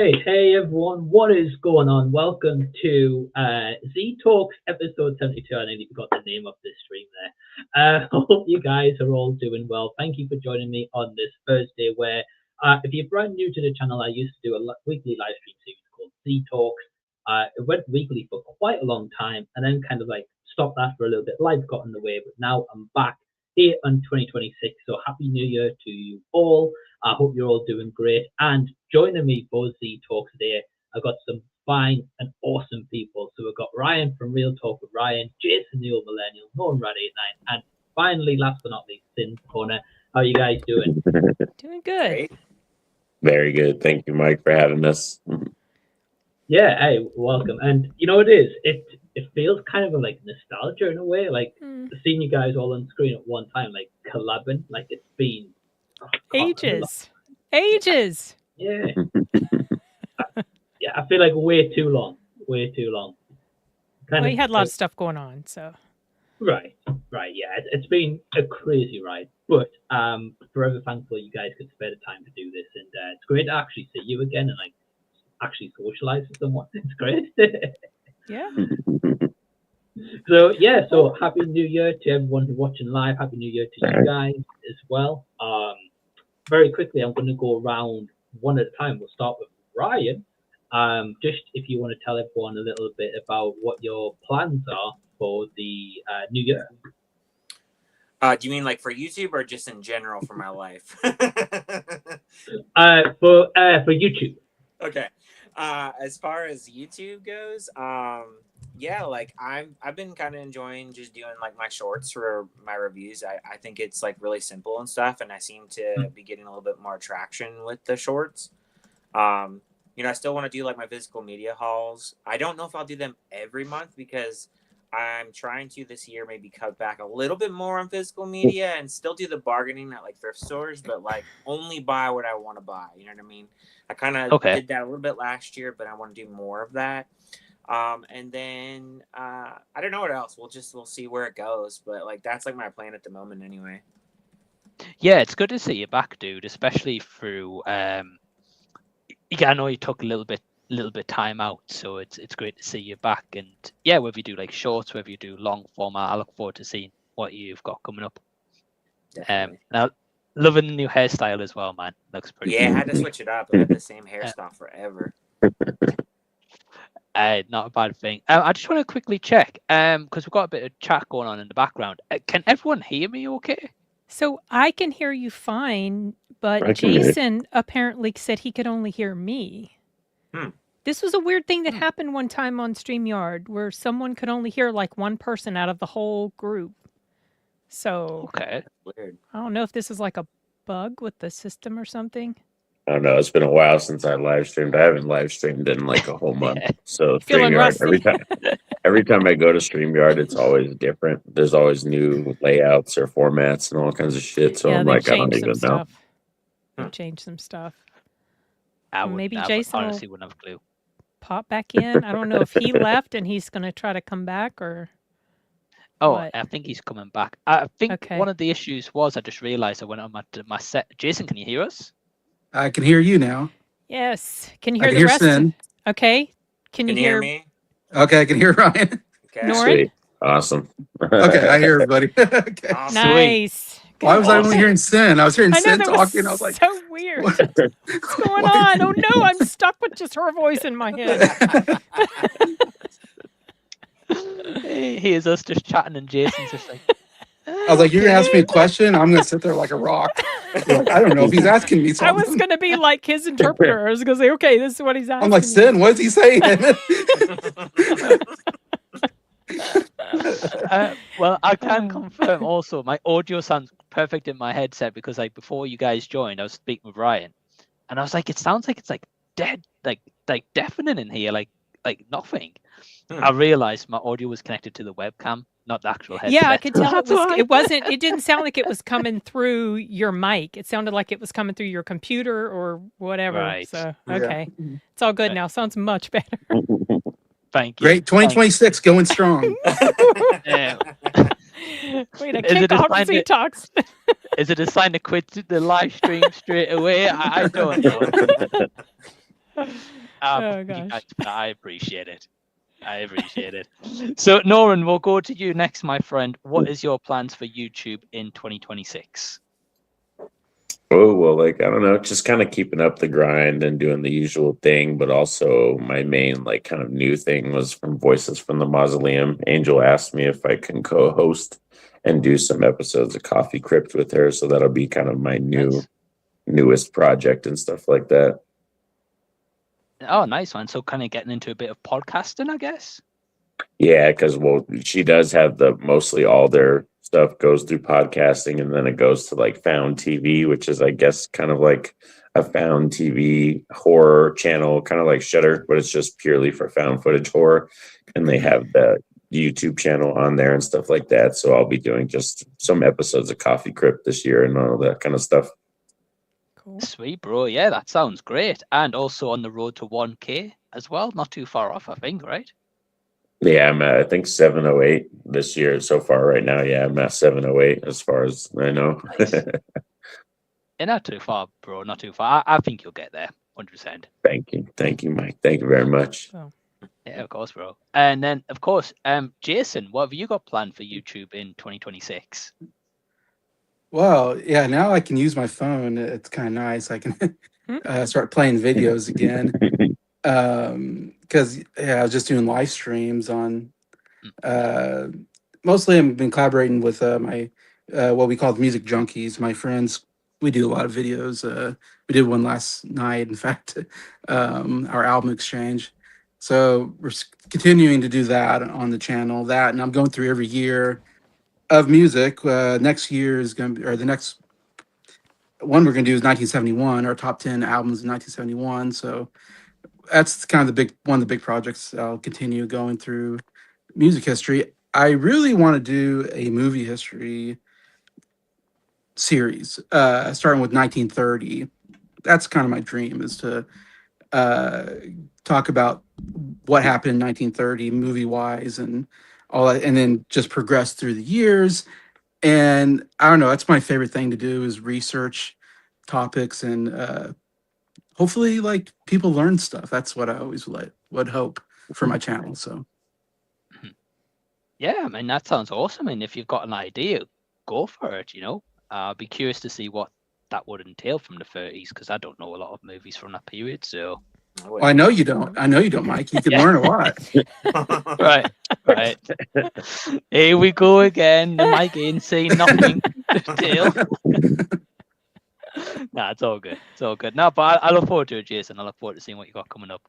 Right, hey everyone, what is going on? Welcome to Z Talks episode 72. I nearly forgot the name of this stream there. I hope you guys are all doing well. Thank you for joining me on this Thursday where, if you're brand new to the channel, I used to do a weekly live stream series called Z Talks. It went weekly for quite a long time and then kind of like stopped that for a little bit. Life got in the way, but now I'm back here in 2026. So Happy New Year to you all. I hope you're all doing great. And joining me for Z Talk today, I've got some fine and awesome people. So we've got Ryan from Real Talk with Ryan, Jason the Old Millennial, Norin Radd89, and finally, last but not least, Sin Corner. How are you guys doing? Doing good. Great. Very good. Thank you, Mike, for having us. Yeah, hey, welcome. And you know what it is? It feels kind of like nostalgia in a way, like seeing you guys all on screen at one time, like collabing, like it's been ages. Yeah. Yeah, I feel like way too long. Well, you had a lot of stuff going on, so. Right. Yeah, it's been a crazy ride, but forever thankful you guys could spare the time to do this, and it's great to actually see you again and like actually socialize with someone. It's great. Yeah. So Happy New Year to everyone who's watching live. Happy New Year to you guys as well. Very quickly, I'm going to go around one at a time. We'll start with Ryan. Just if you want to tell everyone a little bit about what your plans are for the new year. Do you mean like for YouTube or just in general for my life? For YouTube. Okay. As far as YouTube goes, yeah, like I've been kind of enjoying just doing like my shorts for my reviews. I think it's like really simple and stuff, and I seem to be getting a little bit more traction with the shorts. I still want to do like my physical media hauls. I don't know if I'll do them every month because I'm trying to this year maybe cut back a little bit more on physical media and still do the bargaining at like thrift stores, but like only buy what I want to buy. You know what I mean? I kind of did that a little bit last year, but I want to do more of that. And then I don't know what else. We'll see where it goes, but like that's like my plan at the moment anyway. Yeah, it's good to see you back, dude. Especially through I know you took a little bit time out, so it's great to see you back. And yeah, whether you do like shorts, whether you do long format, I look forward to seeing what you've got coming up. Now, loving the new hairstyle as well, man. Looks pretty. Yeah, I had to switch it up. I had the same hairstyle forever. Not a bad thing. I just want to quickly check, because we've got a bit of chat going on in the background. Can everyone hear me okay? So I can hear you fine, but Jason apparently said he could only hear me. This was a weird thing that happened one time on StreamYard where someone could only hear like one person out of the whole group. So weird. I don't know if this is like a bug with the system or something. I don't know. It's been a while since I live streamed. I haven't live streamed in like a whole month. So Feeling StreamYard, every time I go to StreamYard, it's always different. There's always new layouts or formats and all kinds of shit. So I'm like, I don't even know. They changed some stuff. Maybe Jason honestly wouldn't have a clue. Pop back in. I don't know if he left and he's going to try to come back or. What? I think he's coming back. I think one of the issues was I just realized I went on my set. Jason, can you hear us? I can hear you now. Yes. Can you hear the rest? Sin. Okay. Can you hear me? Okay, I can hear Ryan. Okay. Norin? Sweet. Awesome. Okay, I hear everybody. Okay. Awesome. Nice. Why was I only hearing Sin? I was hearing Sin talking. I was like, so weird. What's going on? Oh no, I'm stuck with just her voice in my head. He hears us just chatting and Jason's just like. I was like, you're going to ask me a question? I'm going to sit there like a rock. Like, I don't know if he's asking me something. I was going to be like his interpreter. I was going to say, okay, this is what he's asking. I'm like, Sin, what is he saying? Well, I can confirm also my audio sounds perfect in my headset because like before you guys joined, I was speaking with Ryan and I was like, it sounds like it's like dead, like deafening in here, like nothing. I realized my audio was connected to the webcam, not the actual headset. Yeah, I could tell it didn't sound like it was coming through your mic. It sounded like it was coming through your computer or whatever. Right. So, okay. Yeah. It's all good now. Sounds much better. Thank you. Great. 2026 going strong. Wait, I can't obviously talks. Is it a sign to quit the live stream straight away? I don't know. Oh, Thank you gosh. guys for that. I appreciate it. So, Norin, we'll go to you next, my friend. What is your plans for YouTube in 2026? Oh, well, like, I don't know, just kind of keeping up the grind and doing the usual thing. But also, my main, like, kind of new thing was from Voices from the Mausoleum. Angel asked me if I can co host and do some episodes of Coffee Crypt with her. So that'll be kind of my newest project and stuff like that. Oh, nice one. So, kind of getting into a bit of podcasting, I guess. Yeah, because she does have mostly all their stuff goes through podcasting, and then it goes to like Found TV, which is, I guess, kind of like a Found TV horror channel, kind of like Shudder, but it's just purely for found footage horror. And they have the YouTube channel on there and stuff like that. So I'll be doing just some episodes of Coffee Crypt this year and all that kind of stuff. Cool. Sweet, bro. Yeah, that sounds great. And also on the road to 1K as well. Not too far off, I think, right? Yeah, I'm at, I think, 708 this year so far right now. Yeah, I'm at 708 as far as I know. Nice. Yeah, not too far, bro. Not too far. I think you'll get there, 100%. Thank you, Mike. Thank you very much. Oh. Yeah, of course, bro. And then, of course, Jason, what have you got planned for YouTube in 2026? Well, yeah, now I can use my phone. It's kind of nice. I can start playing videos again. Because I was just doing live streams on. Mostly, I've been collaborating with my what we call the music junkies. My friends, we do a lot of videos. We did one last night, in fact, our album exchange. So we're continuing to do that on the channel. That, and I'm going through every year of music. Next year is going to be, or the next one we're going to do is 1971. Our top 10 albums in 1971. So that's kind of one of the big projects. I'll continue going through music history. I really want to do a movie history series, starting with 1930. That's kind of my dream, is to talk about what happened in 1930 movie wise and all that, and then just progress through the years. And I don't know, that's my favorite thing to do, is research topics and hopefully, like, people learn stuff. That's what I always would hope for my channel. So yeah, I mean, that sounds awesome. And if you've got an idea, go for it. I'll be curious to see what that would entail from the 30s, because I don't know a lot of movies from that period. So well, I know you don't, Mike. You can learn a lot. Right. Here we go again. The Mike ain't saying nothing. Detail. Nah, it's all good. No, but I look forward to it, Jason. I look forward to seeing what you got coming up.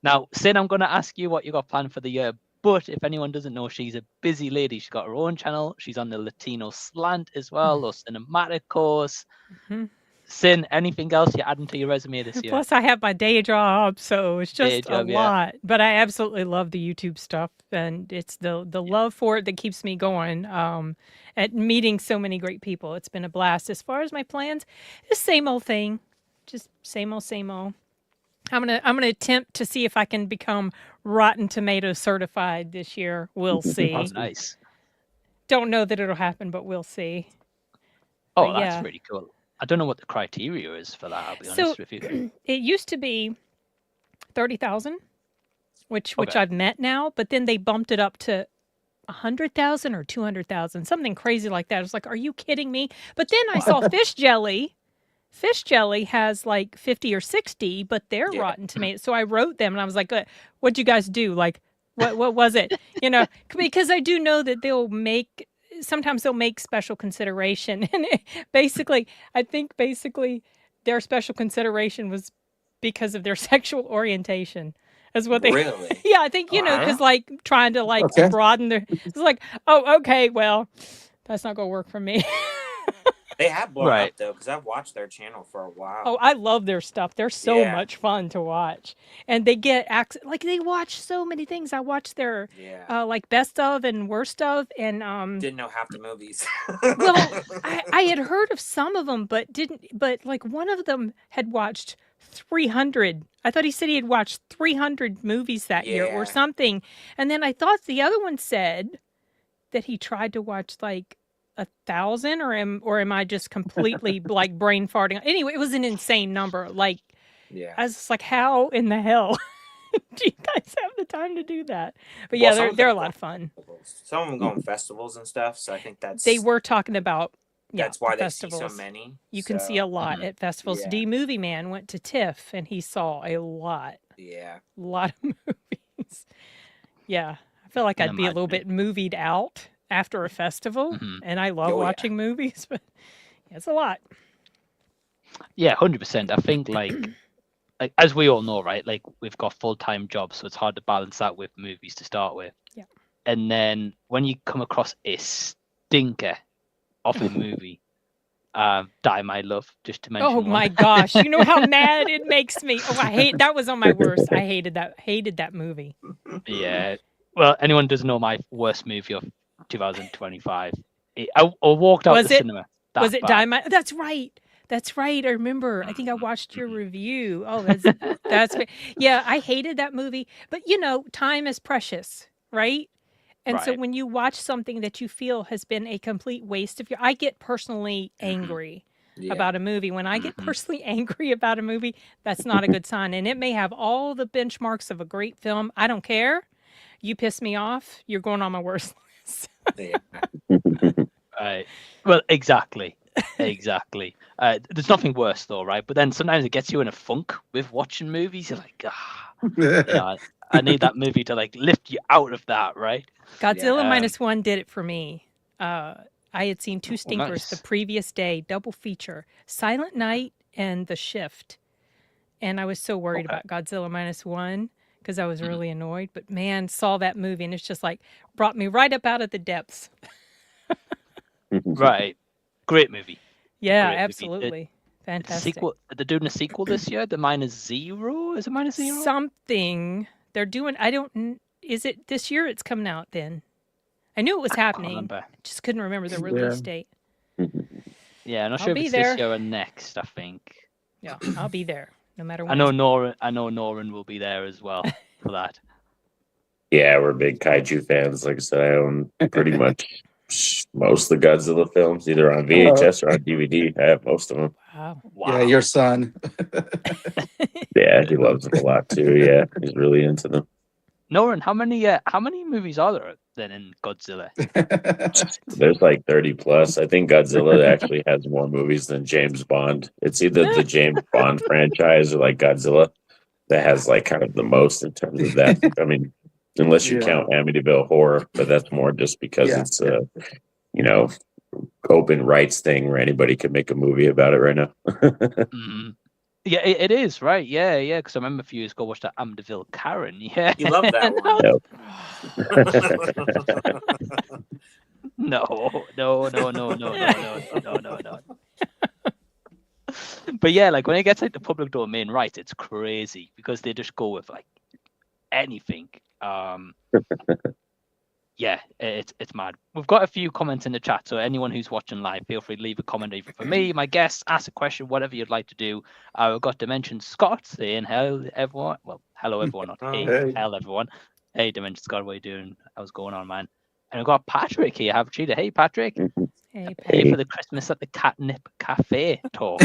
Now, Sin, I'm going to ask you what you got planned for the year. But if anyone doesn't know, she's a busy lady. She's got her own channel. She's on the Latino Slant as well, or Cinematic course. Mm-hmm. Sin, anything else you're adding to your resume this year? Plus, I have my day job, so it's just a lot. But I absolutely love the YouTube stuff, and it's the love for it that keeps me going. At meeting so many great people, it's been a blast. As far as my plans, the same old thing, just same old. I'm gonna attempt to see if I can become Rotten Tomato certified this year. We'll see. That's nice. Don't know that it'll happen, but we'll see. Oh, but that's really cool. I don't know what the criteria is for that, I'll be honest with you. It used to be 30,000, which I've met now, but then they bumped it up to 100,000 or 200,000, something crazy like that. I was like, are you kidding me? But then I saw Fish Jelly. Fish Jelly has like 50 or 60, but they're Rotten Tomatoes. So I wrote them and I was like, what'd you guys do? Like, what was it? Because I do know that sometimes they'll make special consideration. And I think their special consideration was because of their sexual orientation. Is what they really? Yeah, I think, because like trying to broaden their, it's like, oh, okay, well, that's not going to work for me. They have blown up, though, because I've watched their channel for a while. Oh, I love their stuff. They're so much fun to watch. And they get access, like, they watch so many things. I watched their, like, best of and worst of, and... didn't know half the movies. Well, I had heard of some of them, but like, one of them had watched 300. I thought he said he had watched 300 movies that year or something. And then I thought the other one said that he tried to watch, like, 1,000, or am I just completely like brain farting? Anyway, it was an insane number. Like, Yeah. I was just like, how in the hell do you guys have the time to do that? But yeah, they're a lot of fun. Some of them go on festivals and stuff, so I think that's... They were talking about, that's why they festivals. see so many. You can see a lot at festivals. Yeah. D Movie Man went to TIFF, and he saw a lot. Yeah. A lot of movies. Yeah. I feel like I'd be a little bit movied out after a festival, and I love watching movies, but it's a lot. Yeah, 100%. I think like as we all know, right? Like we've got full-time jobs, so it's hard to balance that with movies to start with. Yeah. And then when you come across a stinker of a movie, Die My Love, just to mention. Oh my gosh! You know how mad it makes me. Oh, I hate that. Was on my worst. I hated that. Hated that movie. Yeah. Well, anyone doesn't know my worst movie of 2025. I walked out the cinema. Was it Die My? That's right. That's right. I remember. I think I watched your review. Oh, that's yeah. I hated that movie, but you know, time is precious, right? And so when you watch something that you feel has been a complete waste of I get personally angry about a movie. When I get personally angry about a movie, that's not a good sign. And it may have all the benchmarks of a great film. I don't care. You piss me off, you're going on my worst list. Right. Well, exactly. Exactly. There's nothing worse though, right? But then sometimes it gets you in a funk with watching movies. You're like, I need that movie to like lift you out of that, right? Godzilla -1 did it for me. I had seen two stinkers the previous day, double feature, Silent Night and The Shift. And I was so worried about Godzilla -1 because I was really annoyed. But man, saw that movie and it's just like brought me right up out of the depths. Right. Great movie. Yeah, Great absolutely. Movie. Fantastic. Sequel, they're doing a sequel this year, the -0. Is it -0? Something. They're doing, is it this year it's coming out then? I knew it was happening. Just couldn't remember the release date. Yeah, I'm not sure if it's this year or next, I think. Yeah, I'll be there no matter what. I know Norin will be there as well for that. Yeah, we're big kaiju fans. Like I said, I own pretty much most of the Godzilla films, either on VHS or on DVD. I have most of them. Wow. Yeah, your son. Yeah, he loves them a lot too. Yeah, he's really into them. Norin, how many movies are there then in Godzilla? There's like 30 plus. I think Godzilla actually has more movies than James Bond. It's either the James Bond franchise or like Godzilla that has like kind of the most in terms of that. I mean, unless you count Amityville Horror, but that's more just because it's you know, open rights thing where anybody could make a movie about it right now. Yeah, it is, right? Yeah, because I remember a few years ago watched that Amityville Karen. Yeah, you love that one. No. But yeah, like when it gets like the public domain right, it's crazy because they just go with like anything. Yeah, it's mad. We've got a few comments in the chat, so anyone who's watching live, feel free to leave a comment either for me, my guests, ask a question, whatever you'd like to do. We've got Dimension Scott saying, hello everyone. Well, hello everyone, not hey, hell everyone. Hey Dimension Scott, what are you doing? How's going on, man? And we've got Patrick here. Have a treat. Hey Patrick. Hey, Pay for the Christmas at the Catnip Cafe talk.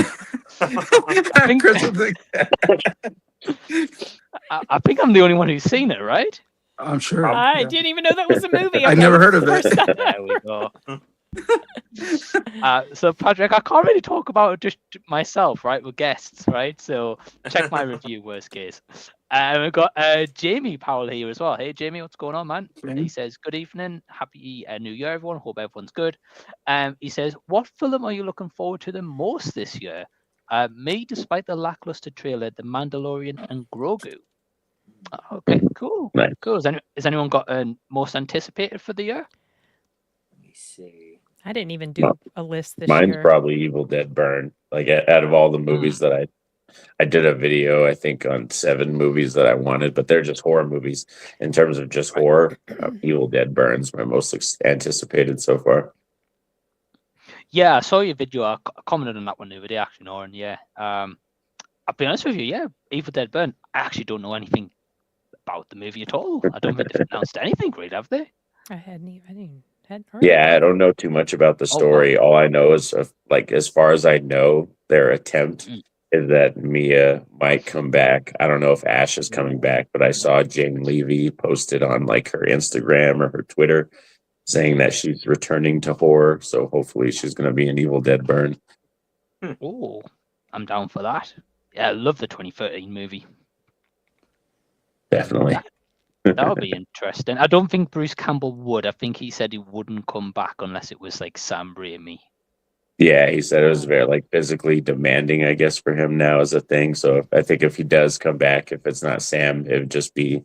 I think I'm the only one who's seen it, right? I'm sure. I didn't even know that was a movie. I never heard of it. There we go. So Patrick, I can't really talk about it just myself, right? With guests, right? So check my review, worst case. We've got Jamie Powell here as well. Hey Jamie, what's going on, man? He says, good evening, happy New Year, everyone. Hope everyone's good. He says, what film are you looking forward to the most this year? Me, despite the lackluster trailer, The Mandalorian and Grogu. Okay, cool. Nice. Cool. Has anyone got most anticipated for the year? Let me see. I didn't even do a list this Mine's year. probably Evil Dead Burn. Like out of all the movies that I did a video, I think, on 7 movies that I wanted, but they're just horror movies. In terms of just horror, Evil Dead Burn's my most anticipated so far. Yeah, I saw your video. I commented on that one the other day, actually, Norin. Yeah. I'll be honest with you. Yeah, Evil Dead Burn. I actually don't know anything about the movie at all. I don't think they've announced anything, really, have they? I hadn't heard. Yeah, I don't know too much about the story. All I know is, like, as far as I know, their attempt is that Mia might come back. I don't know if Ash is coming back, but I saw Jane Levy posted on like her Instagram or her Twitter saying that she's returning to horror. So hopefully she's going to be an Evil Dead burn. Oh, I'm down for that. Yeah, I love the 2013 movie. Definitely. That would be interesting. I don't think Bruce Campbell would. I think he said he wouldn't come back unless it was like Sam Raimi. Yeah, he said it was very like physically demanding, I guess, for him now as a thing. So I think if he does come back, if it's not Sam, it would just be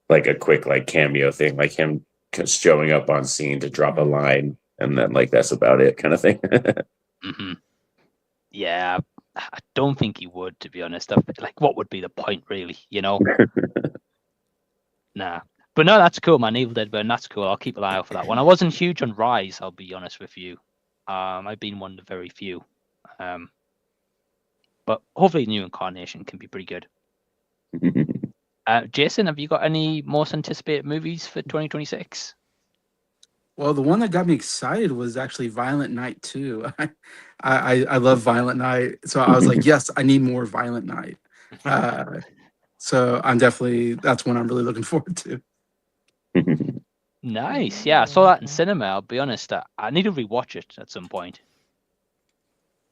like a quick like cameo thing, like him showing up on scene to drop a line, and then like that's about it, kind of thing. Yeah, I don't think he would, to be honest. Like, what would be the point, really? You know? Nah. But no, that's cool, man. Evil Dead Burn, that's cool. I'll keep an eye out for that one. I wasn't huge on Rise, I'll be honest with you. I've been one of the very few. But hopefully New Incarnation can be pretty good. Jason, have you got any most anticipated movies for 2026? Well, the one that got me excited was actually Violent Night 2. I love Violent Night. So I was like, yes, I need more Violent Night. So that's one I'm really looking forward to. Nice. Yeah, I saw that in cinema. I'll be honest. I need to rewatch it at some point.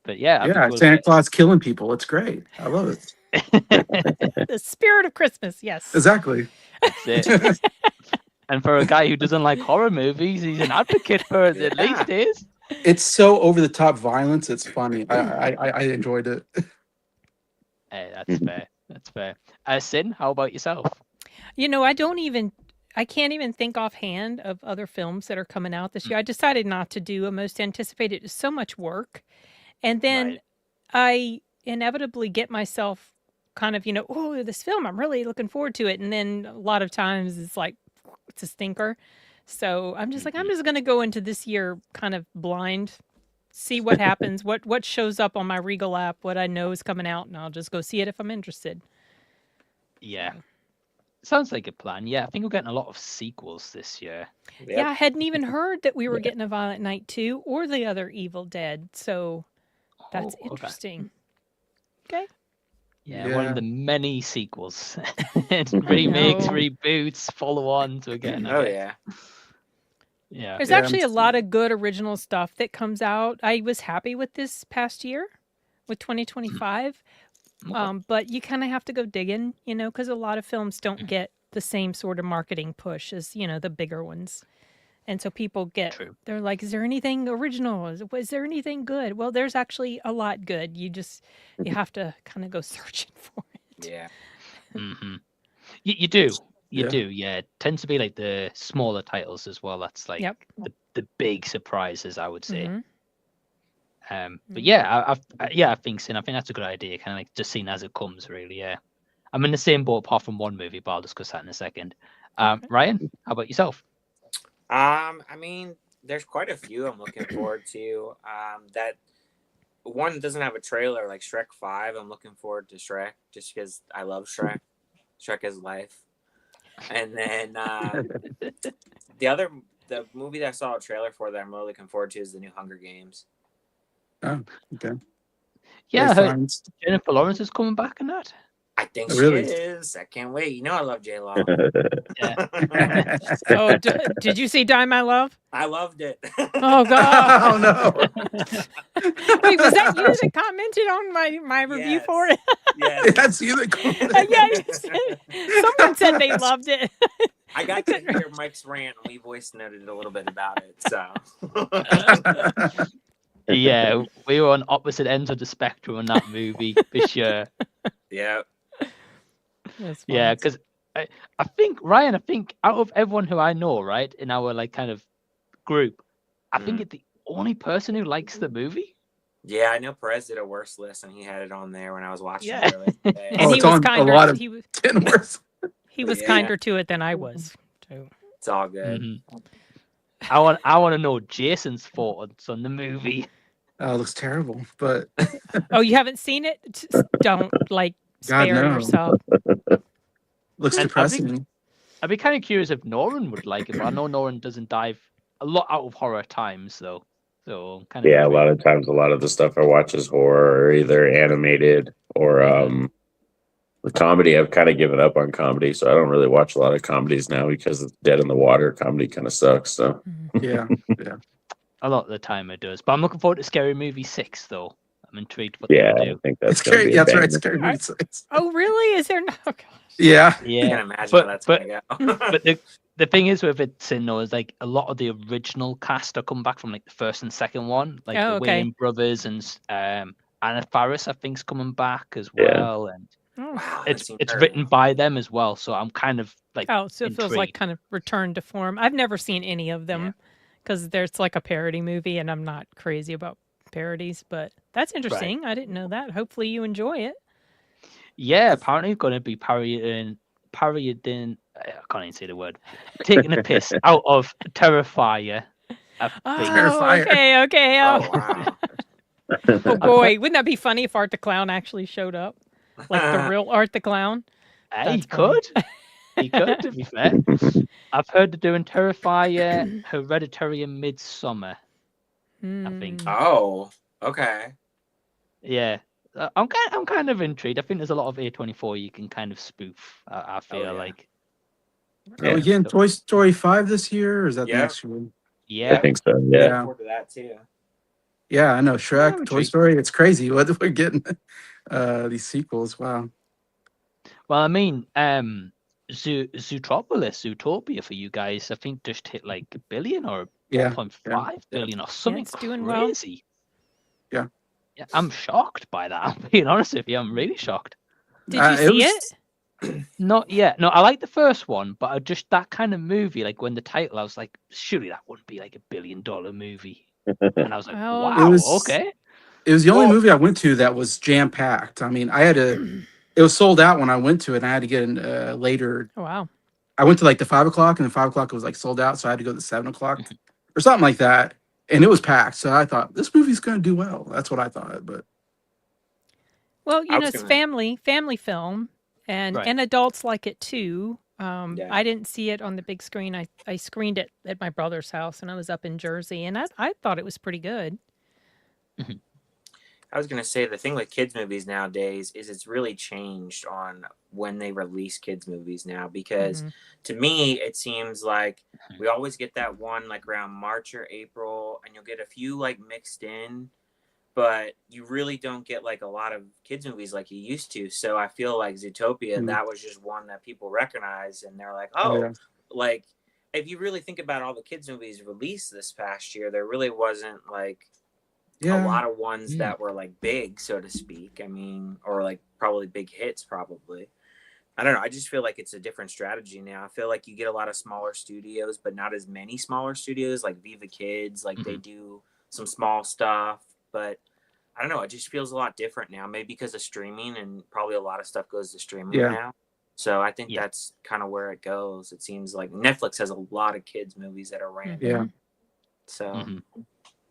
But yeah. Yeah, Santa Claus killing people. It's great. I love it. The spirit of Christmas. Yes. Exactly. That's it. And for a guy who doesn't like horror movies, he's an advocate for it, at least is. It's so over the top violence. It's funny. I enjoyed it. Hey, that's fair. That's fair. Sin, how about yourself? You know, I can't even think offhand of other films that are coming out this year. I decided not to do a most anticipated. It's so much work. And then I inevitably get myself kind of, oh, this film, I'm really looking forward to it. And then a lot of times it's like, it's a stinker. So I'm just like, I'm just going to go into this year kind of blind, see what happens, what shows up on my Regal app, what I know is coming out, and I'll just go see it if I'm interested. Yeah. Sounds like a plan. Yeah, I think we're getting a lot of sequels this year. Yep. Yeah, I hadn't even heard that we were getting a Violent Night 2 or the other Evil Dead. So that's interesting. Okay. Yeah, one of the many sequels. Remakes, reboots, follow-ons. We're getting. Oh, yeah. Yeah. There's actually a lot of good original stuff that comes out. I was happy with this past year, with 2025. But you kind of have to go digging, because a lot of films don't get the same sort of marketing push as, the bigger ones. And so people they're like, is there anything original? Is there anything good? Well, there's actually a lot good. You have to kind of go searching for it. Yeah. Mm-hmm. You do. You do. Yeah. It tends to be like the smaller titles as well. That's like the big surprises, I would say. Mm-hmm. But yeah, I think so. I think that's a good idea. Kind of like just seeing as it comes, really. Yeah. I'm in the same boat apart from one movie, but I'll discuss that in a second. Ryan, how about yourself? I mean, there's quite a few I'm looking forward to. That one doesn't have a trailer, like Shrek 5. I'm looking forward to Shrek just because I love Shrek. Shrek is life. And then the movie that I saw a trailer for that I'm really looking forward to is the new Hunger Games. Oh, okay. Yeah, I heard Jennifer Lawrence is coming back in that. I think she is. I can't wait. I love J-Lo. Oh, did you see Die My Love? I loved it. Oh, God. Oh, no. Wait, was that you that commented on my review for it? Yes. That's you that commented. Someone said they loved it. I got to hear Mike's rant, and we voice noted a little bit about it. So. Yeah, we were on opposite ends of the spectrum in that movie for sure. Yeah. Yeah, because I think, Ryan, out of everyone who I know, right, in our like kind of group, I think it's the only person who likes the movie. Yeah, I know Perez did a worse list, and he had it on there when I was watching it earlier today. And he was kinder. A lot of 10 worse. He was kinder to it than I was, too. It's all good. Mm-hmm. I want to know Jason's thoughts on the movie. Oh, it looks terrible, but oh, you haven't seen it? Don't spare yourself. Looks depressing. I'd be kind of curious if Norin would like it, but I know Norin doesn't dive a lot out of horror at times, though. So I'm kind of Yeah, a lot of times, a lot of the stuff I watch is horror or either animated or the comedy. I've kind of given up on comedy, so I don't really watch a lot of comedies now because it's dead in the water. Comedy kind of sucks. So Yeah. a lot of the time it does. But I'm looking forward to Scary Movie 6, though. I'm intrigued what yeah, they'll I do. think that's It's going to scary. be a That's right. banger. It's scary movie 6. Oh, really? Is there no? Oh, gosh. Yeah. I Yeah, can't imagine how that's going to go. but the thing is with it, though, is like a lot of the original cast are come back from like the first and second one, like the Wayans brothers and Anna Faris, I think's coming back as well, and Wow, it's written by them as well. So I'm kind of like so it intrigued. feels like kind of return to form. I've never seen any of them because there's like a parody movie, and I'm not crazy about parodies, but that's interesting. I didn't know that. Hopefully you enjoy it. Yeah, apparently going to be parodying. I can't even say the word. Taking a piss out of Terrifier. Okay. Oh, wow. Oh boy, wouldn't that be funny if Art the Clown actually showed up, like the real Art the Clown? He could. He could, to be fair. I've heard they're doing Terrifier, Hereditary, and Midsummer. I think. Oh, okay. Yeah, I'm kind of intrigued. I think there's a lot of A24 you can kind of spoof. I feel like. Are we getting Toy Story 5 this year, or is that the next year? Yeah, I think so. Looking Yeah. forward to that too. Yeah, I know. Shrek, Toy Story. It's crazy what we're getting. These sequels. Wow. Well, I mean, Zootopia for you guys, I think just hit like $1 billion or 1.5 billion or something doing crazy. Well. Yeah, I'm shocked by that. I'm being honest with you, I'm really shocked. Did you see it? Not yet. No, I like the first one, but just that kind of movie, like when the title, I was like, surely that wouldn't be like $1 billion movie. And I was like, wow, okay. It was the only movie I went to that was jam packed. I mean, I had to. It was sold out when I went to it. And I had to get in later. Oh, wow. I went to like the 5 o'clock, and then 5 o'clock it was like sold out, so I had to go to the 7 o'clock or something like that. And it was packed. So I thought this movie's going to do well. That's what I thought. But well, it's family film, and adults like it too. I didn't see it on the big screen. I screened it at my brother's house, and I was up in Jersey, and I thought it was pretty good. I was going to say the thing with kids movies nowadays is it's really changed on when they release kids movies now, because to me it seems like we always get that one like around March or April, and you'll get a few like mixed in, but you really don't get like a lot of kids movies like you used to. So I feel like Zootopia, that was just one that people recognize, and they're like, like if you really think about all the kids movies released this past year, there really wasn't like a lot of ones that were like big, so to speak. I mean, or like probably big hits, probably. I don't know. I just feel like it's a different strategy now. I feel like you get a lot of smaller studios, but not as many smaller studios like Viva Kids. Like they do some small stuff, but I don't know. It just feels a lot different now. Maybe because of streaming, and probably a lot of stuff goes to streaming now. So I think that's kind of where it goes. It seems like Netflix has a lot of kids movies that are random. Yeah. So.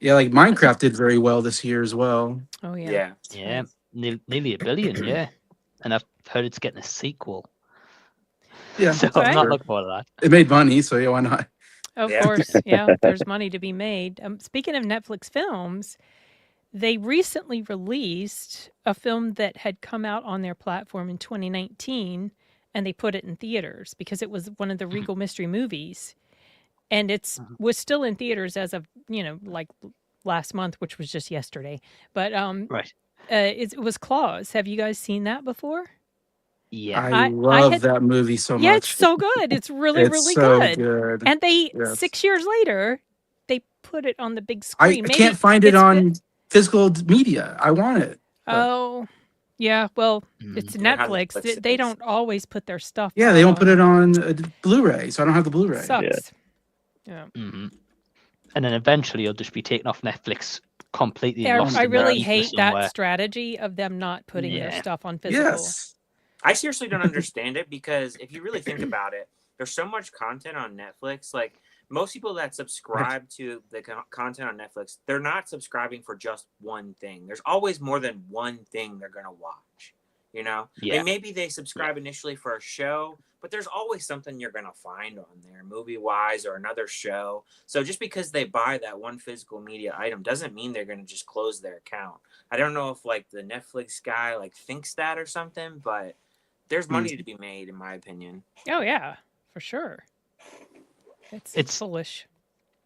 Yeah, like Minecraft did very well this year as well. Oh yeah. Yeah. Nearly $1 billion, yeah. And I've heard it's getting a sequel. Yeah. So I'm not looking forward to that. It made money, so yeah, why not? Of course, there's money to be made. Speaking of Netflix films, they recently released a film that had come out on their platform in 2019, and they put it in theaters because it was one of the Regal Mystery movies. And it was still in theaters as of, like last month, which was just yesterday. But it was Claws. Have you guys seen that before? Yeah. I love that movie so much. Yeah, it's so good. It's really, really so good. And they 6 years later, they put it on the big screen. I can't find it on physical media. I want it. Oh, yeah. Well, it's Netflix. They don't always put their stuff. Yeah, they don't put it on Blu-ray, so I don't have the Blu-ray. Sucks. Yeah. And then eventually it'll just be taken off Netflix completely. I really hate that strategy of them not putting their stuff on physical. Yes. I seriously don't understand it, because if you really think about it, there's so much content on Netflix. Like most people that subscribe to the content on Netflix, they're not subscribing for just one thing. There's always more than one thing they're going to watch. You know, I mean, maybe they subscribe initially for a show, but there's always something you're going to find on there, movie-wise or another show. So just because they buy that one physical media item doesn't mean they're going to just close their account. I don't know if like the Netflix guy like thinks that or something, but there's money to be made, in my opinion. Oh yeah, for sure. It's foolish.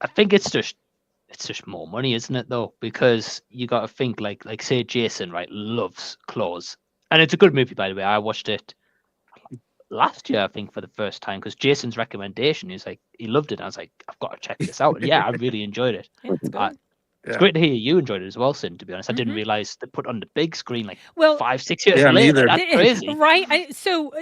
I think it's just more money, isn't it? Though, because you got to think like say Jason, right, loves Claws, and it's a good movie, by the way. I watched it last year, I think, for the first time because Jason's recommendation is like he loved it. And I was like, I've got to check this out. And yeah, I really enjoyed it. Yeah, it's good. It's great to hear you enjoyed it as well, Sin. To be honest, I didn't realize they put on the big screen like 5-6 years later. That's crazy, right? So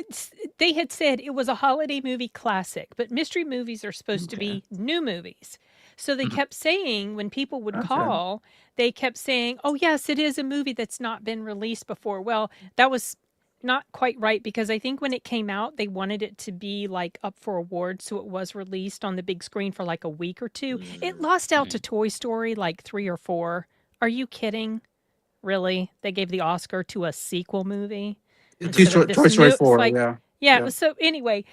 they had said it was a holiday movie classic, but mystery movies are supposed to be new movies. So they kept saying when people would call, they kept saying, "Oh yes, it is a movie that's not been released before." Well, that was not quite right because I think when it came out, they wanted it to be like up for awards, so it was released on the big screen for like a week or two. It lost out to Toy Story like 3 or 4. Are you kidding? Really? They gave the Oscar to a sequel movie? Toy Story 4, like, yeah. So anyway,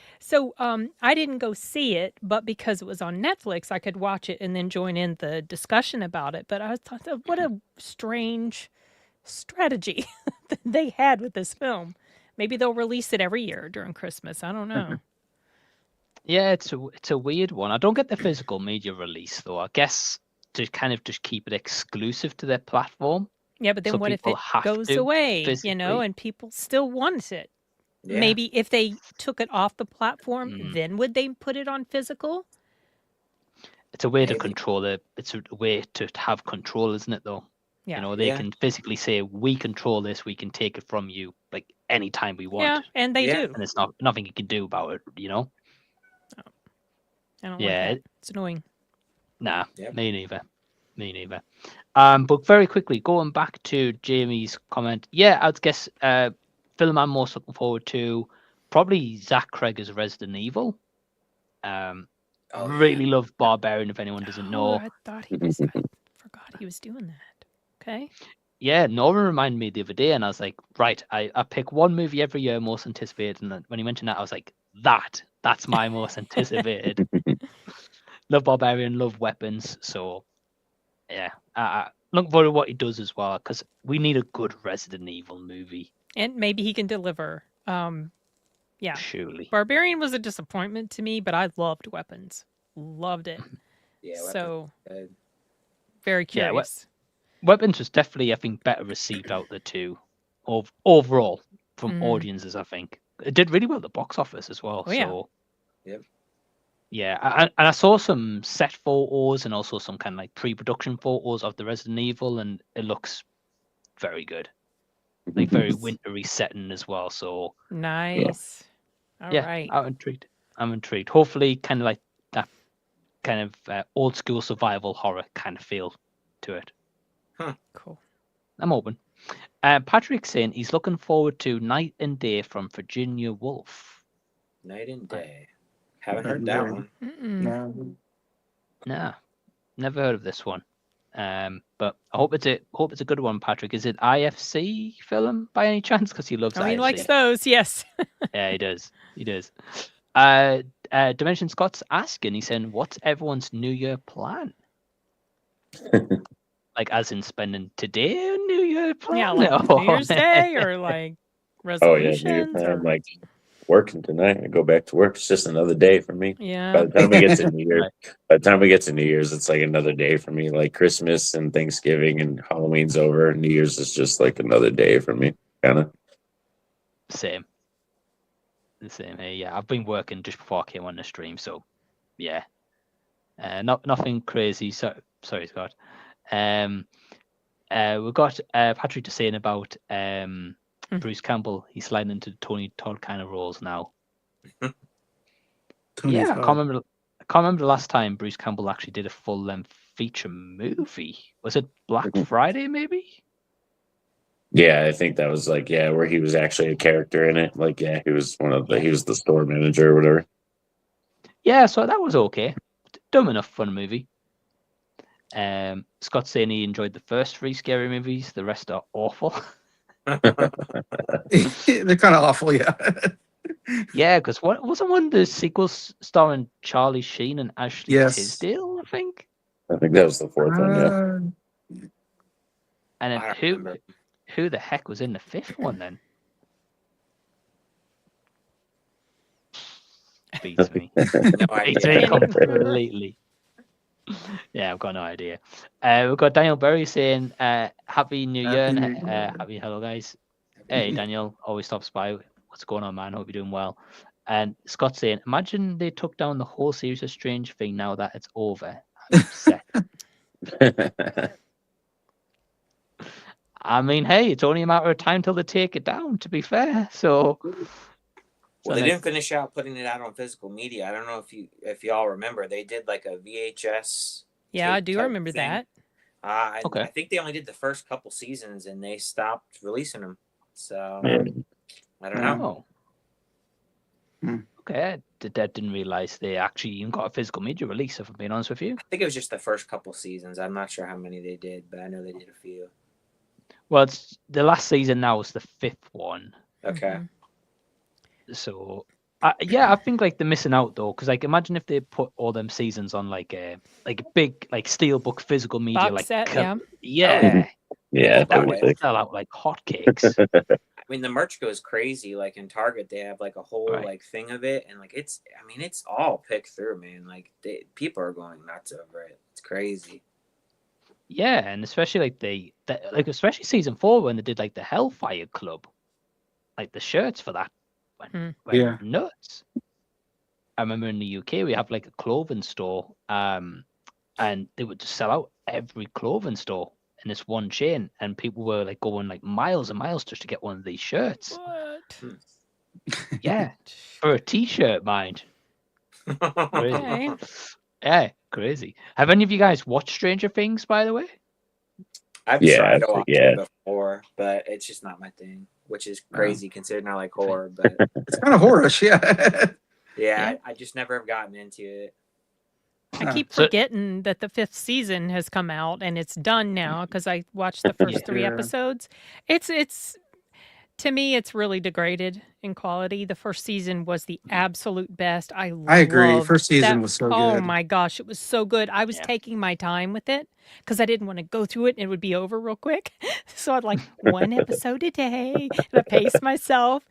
I didn't go see it, but because it was on Netflix, I could watch it and then join in the discussion about it. But I thought, what a strange strategy that they had with this film. Maybe they'll release it every year during Christmas. I don't know. Yeah, it's a weird one. I don't get the physical media release though. I guess to kind of just keep it exclusive to their platform. Yeah, but then what if it goes away, physically, and people still want it? Yeah. Maybe if they took it off the platform, then would they put it on physical? It's a way to control it. It's a way to have control, isn't it, though? Yeah. You know, they can physically say, we control this, we can take it from you, like, anytime we want. Yeah, and they do. And it's nothing you can do about it, you know? Oh. I don't like that. It's annoying. Nah, me neither. But very quickly, going back to Jamie's comment, I'd guess film I'm most looking forward to, probably Zach Cregger's Resident Evil. Really love Barbarian, if anyone doesn't know. I thought he was, I forgot he was doing that. Okay. Yeah, Norin reminded me the other day, and I was like, right, I pick one movie every year most anticipated, and when he mentioned that, I was like, that's my most anticipated. Love Barbarian, love Weapons, so yeah, looking forward to what he does as well, because we need a good Resident Evil movie. And maybe he can deliver. Yeah. Surely. Barbarian was a disappointment to me, but I loved Weapons. Loved it. Yeah. So, very curious. Weapons was definitely, I think, better received out the two overall from audiences, I think. It did really well at the box office as well. Yeah, and I saw some set photos and also some kind of like pre-production photos of the Resident Evil, and it looks very good. Like very wintry setting as well. So nice. All right. I'm intrigued. Hopefully, kind of like that kind of old school survival horror kind of feel to it. Cool. I'm open. Patrick's saying he's looking forward to Night and Day from Virginia Woolf. Night and Day. Haven't heard that one. No, never heard of this one. But I hope it's a good one, Patrick. Is it IFC film by any chance? Because he loves IFC. He likes those, yes. Yeah, he does. Dimension Scott's asking, he's saying, what's everyone's New Year plan? Like as in spending today a New Year plan? Yeah, like New Year's Day or like resolutions? New Year plan, like working tonight. I go back to work. It's just another day for me. Yeah. By the time we get to New Year's, it's like another day for me. Like Christmas and Thanksgiving and Halloween's over. New Year's is just like another day for me. Kind of. Same. The same here. Yeah, I've been working just before I came on the stream, so yeah. Nothing crazy. Sorry, Scott. We've got Patrick just saying about Bruce Campbell. He's sliding into the Tony Todd kind of roles now. I can't remember the last time Bruce Campbell actually did a full-length feature movie. Was it Black Friday, maybe? Yeah, I think that was like, where he was actually a character in it. Like, he was he was the store manager or whatever. Yeah, so that was okay. Dumb enough fun movie. Scott's saying he enjoyed the first 3 scary movies. The rest are awful. They're kind of awful, yeah. Yeah, because wasn't one of the sequels starring Charlie Sheen and Ashley Yes. Tisdale, I think? I think that was the fourth one, yeah. And I then don't remember. who the heck was in the fifth one then? Beats me. No Beats idea. me completely. Yeah, I've got no idea. We've got Daniel Berry saying, Happy New Year. Happy And, New Year. happy hello, guys. Hey, Daniel, always stops by. What's going on, man? Hope you're doing well. And Scott saying, imagine they took down the whole series of Strange Thing now that it's over. I'm upset. I mean, hey, it's only a matter of time till they take it down, to be fair. So Well, they didn't finish out putting it out on physical media. I don't know if y'all remember. They did like a VHS. Yeah, I do type remember thing. that. Okay. I think they only did the first couple seasons and they stopped releasing them. So I don't know. Okay, I didn't realize they actually even got a physical media release, if I'm being honest with you. I think it was just the first couple seasons. I'm not sure how many they did, but I know they did a few. Well, it's the last season now is the fifth one. Okay. So, yeah, I think like they're missing out though, because like imagine if they put all them seasons on like a big like steelbook physical media, Box like set, yeah, Yeah, that would totally. sell out like hotcakes. I mean, the merch goes crazy. Like in Target, they have like a whole like thing of it, and like it's all picked through, man. Like people are going nuts over it. It's crazy. Yeah, and especially like especially season 4 when they did like the Hellfire Club, like the shirts for that went nuts. I remember in the UK we have like a clothing store, and they would just sell out every clothing store in this one chain, and people were like going like miles and miles just to get one of these shirts. What? Yeah, for a T-shirt, mind. Crazy. Okay. Yeah, crazy. Have any of you guys watched Stranger Things, by the way? I've tried to watch it before, but it's just not my thing, which is crazy considering I like horror. But it's kind of horror-ish, yeah. Yeah, I just never have gotten into it. I keep forgetting that the 5th season has come out and it's done now because I watched the first 3 episodes. It's to me, it's really degraded in quality. The first season was the absolute best. I agree. First season was so good. Oh my gosh, it was so good. I was taking my time with it because I didn't want to go through it and it would be over real quick. So I'd like 1 episode a day and I paced myself.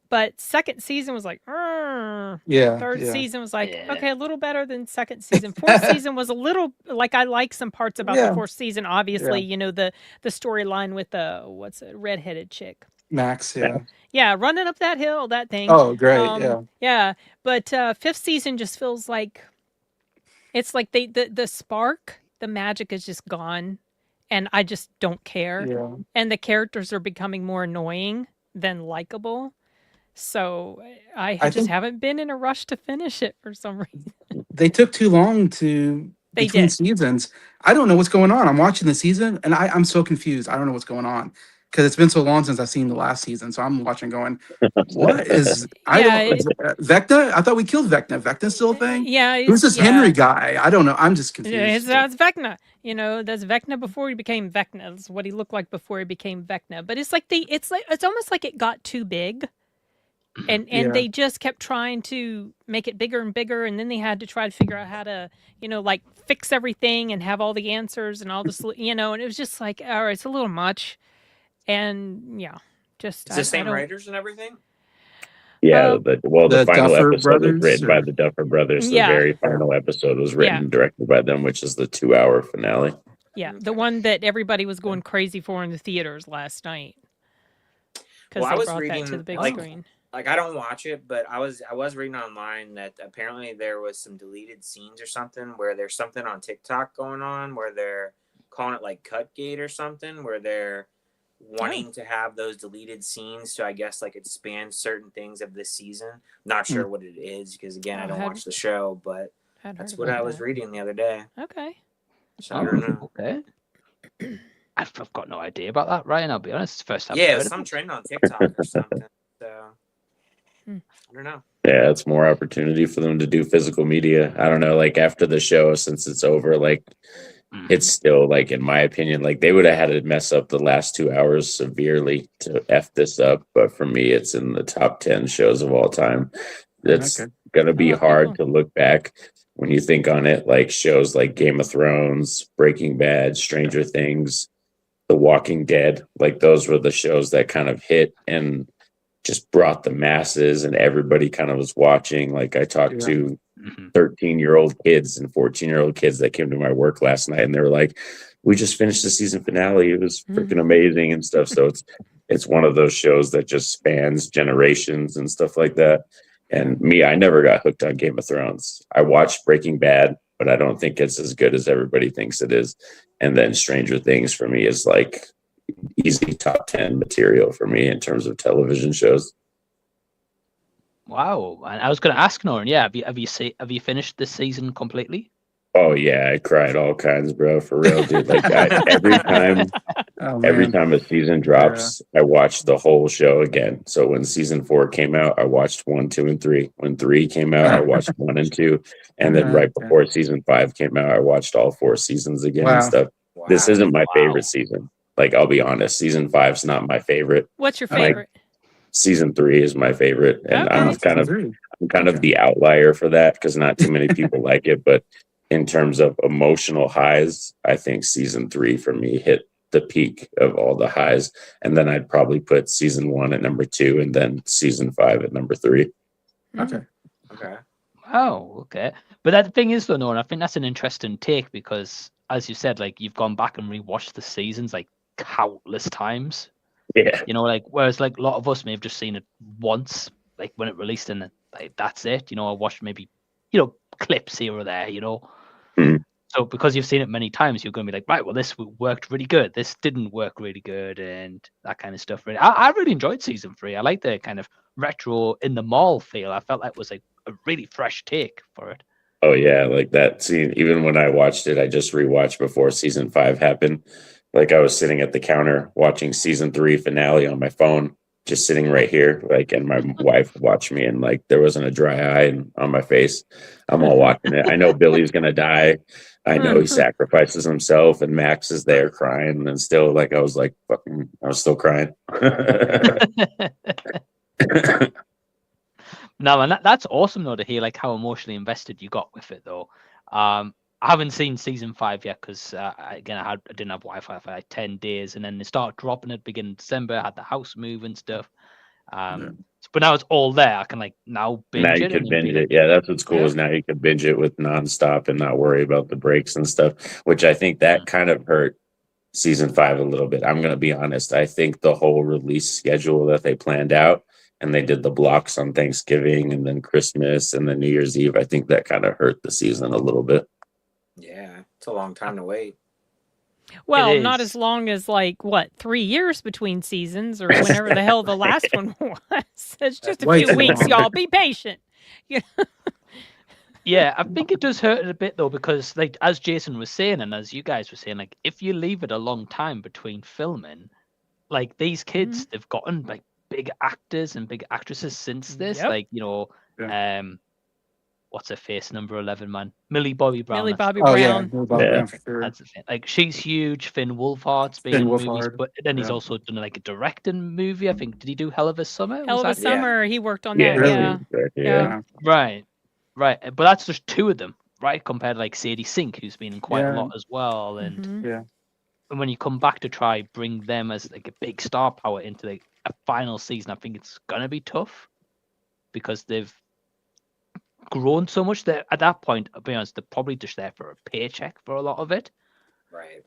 But second season was like, third season was like, okay, a little better than second season. Fourth season was a little like I like some parts about the fourth season. Obviously, you know, the storyline with the redheaded chick. Max, yeah, running up that hill, that thing. Oh, great, yeah. But 5th season just feels like it's like the spark, the magic is just gone, and I just don't care. Yeah. And the characters are becoming more annoying than likable. So I just haven't been in a rush to finish it for some reason. They took too long between seasons. I don't know what's going on. I'm watching the season and I'm so confused. I don't know what's going on because it's been so long since I've seen the last season. So I'm watching going, what is Vecna? I thought we killed Vecna. Vecna's still a thing? Yeah. Who's this Henry guy? I don't know. I'm just confused. That's Vecna. You know, that's Vecna before he became Vecna. That's what he looked like before he became Vecna. But it's almost like it got too big. And they just kept trying to make it bigger and bigger, and then they had to try to figure out how to, you know, like fix everything and have all the answers and all this, you know, and it was just like, all right, it's a little much. And just it's the same writers and everything. Yeah, the final Duffer episode Brothers, was written by the Duffer Brothers. The very final episode was written and directed by them, which is the 2-hour finale. Yeah, the one that everybody was going crazy for in the theaters last night. Because they brought that to the big screen. Like I don't watch it, but I was reading online that apparently there was some deleted scenes or something where there's something on TikTok going on where they're calling it like Cutgate or something where they're wanting to have those deleted scenes to I guess like expand certain things of this season. Not sure what it is because again I don't watch the show, but that's what I was reading the other day. Okay. So I don't know. Okay. I've got no idea about that, Ryan. I'll be honest. It's the first time. Yeah, some trend on TikTok or something. So I don't know. Yeah, it's more opportunity for them to do physical media. I don't know, like after the show, since it's over, like it's still like, in my opinion, like they would have had to mess up the last 2 hours severely to F this up. But for me, it's in the top 10 shows of all time. It's going to be hard to look back when you think on it, like shows like Game of Thrones, Breaking Bad, Stranger Things, The Walking Dead. Like those were the shows that kind of hit and just brought the masses, and everybody kind of was watching. Like I talked to 13-year-old kids and 14-year-old kids that came to my work last night, and they were like, we just finished the season finale. It was freaking amazing and stuff. So it's one of those shows that just spans generations and stuff like that. And me, I never got hooked on Game of Thrones. I watched Breaking Bad, but I don't think it's as good as everybody thinks it is. And then Stranger Things for me is like easy top 10 material for me in terms of television shows. Wow. And I was going to ask Norin, have you finished this season completely? Oh yeah, I cried all kinds, bro, for real, dude. Like every time a season drops, I watch the whole show again. So when season 4 came out, I watched 1, 2, and 3. When 3 came out, I watched 1 and 2, and then right before season 5 came out, I watched all 4 seasons again and stuff. Wow. This isn't my favorite season. Like I'll be honest, season 5's not my favorite. What's your favorite? Season 3 is my favorite, and I'm kind of the outlier for that because not too many people like it, but in terms of emotional highs, I think season 3 for me hit the peak of all the highs. And then I'd probably put season 1 at number 2 and then season 5 at number 3. Okay. Oh, okay. But that thing is though, Norin, I think that's an interesting take because as you said, like you've gone back and rewatched the seasons like countless times. Yeah. You know, like whereas like a lot of us may have just seen it once, like when it released and like that's it. You know, I watched maybe, clips here or there, So because you've seen it many times, you're going to be like, right, well, this worked really good. This didn't work really good and that kind of stuff. Really. I really enjoyed season 3. I like the kind of retro in the mall feel. I felt like was like a really fresh take for it. Oh, yeah. Like that scene, even when I watched it, I just rewatched before season 5 happened. Like I was sitting at the counter watching season 3 finale on my phone, just sitting right here, like, and my wife watched me, and like there wasn't a dry eye on my face. I'm all watching it. I know Billy's gonna die. I know he sacrifices himself, and Max is there crying, and still, like, I was still crying. No, and that's awesome though to hear like how emotionally invested you got with it though. I haven't seen season 5 yet because I didn't have Wi-Fi for like 10 days, and then they started dropping it beginning of December. I had the house move and stuff. But now it's all there. I can like now binge it. Now you can binge it. Yeah, that's what's cool is now you can binge it with nonstop and not worry about the breaks and stuff, which I think that kind of hurt season 5 a little bit. I'm going to be honest. I think the whole release schedule that they planned out and they did the blocks on Thanksgiving and then Christmas and then New Year's Eve, I think that kind of hurt the season a little bit. Yeah, it's a long time to wait. Well, not as long as 3 years between seasons or whenever the hell the last one was. It's just a few weeks, y'all. Be patient. Yeah, I think it does hurt it a bit though, because like as Jason was saying and as you guys were saying, like if you leave it a long time between filming, like these kids, they've gotten like big actors and big actresses since this. Like, what's her face? Number 11 man, Millie Bobby Brown. Millie Bobby Brown. Brown for sure. That's the thing. Like she's huge. Finn Wolfhard's been in movies, but then he's also done like a directing movie. I think did he do Hell of a Summer? Hell of a Summer. He worked on that. Yeah. Right. But that's just 2 of them, right? Compared to like Sadie Sink, who's been in quite a lot as well. And and when you come back to try bring them as like a big star power into like a final season, I think it's gonna be tough because they've grown so much that at that point, I'll be honest, they're probably just there for a paycheck for a lot of it. Right.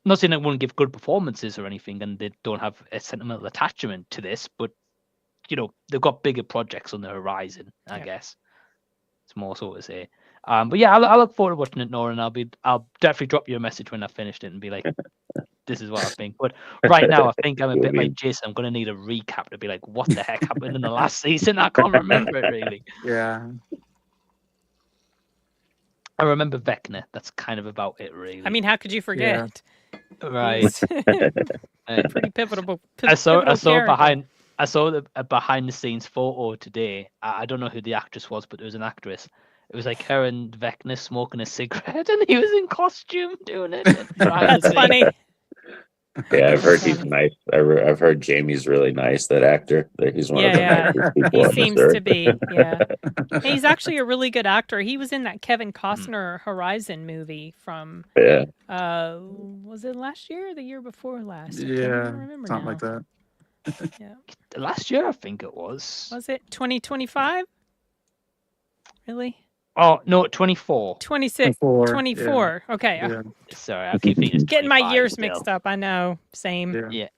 Not saying they won't give good performances or anything, and they don't have a sentimental attachment to this, but they've got bigger projects on the horizon. I guess it's more so to say. But yeah, I look forward to watching it, Norin. I'll definitely drop you a message when I've finished it and be like, this is what I think. But right now, I think I'm a bit like Jason. I'm going to need a recap to be like, what the heck happened in the last season? I can't remember it really. Yeah. I remember Vecna. That's kind of about it, really. I mean, how could you forget? Yeah. Right. Pretty pivotal. I saw the behind the scenes photo today. I don't know who the actress was, but there was an actress It was like her and Vecna smoking a cigarette, and he was in costume doing it. That's funny. Yeah, I've heard That's he's nice. I've heard Jamie's really nice. That actor. That he's one of the nicest people He on seems this earth. to be. Yeah, he's actually a really good actor. He was in that Kevin Costner Horizon movie from. Yeah. Was it last year or the year before last? I can't Yeah, even remember something now. like that. Yeah. Last year, I think it was. Was it 2025? Really? Oh no, 24. 26. 24. Yeah. Okay. Yeah. Sorry, I keep thinking it's Getting my 25 years still. mixed up. I know. Same. Yeah. Yeah,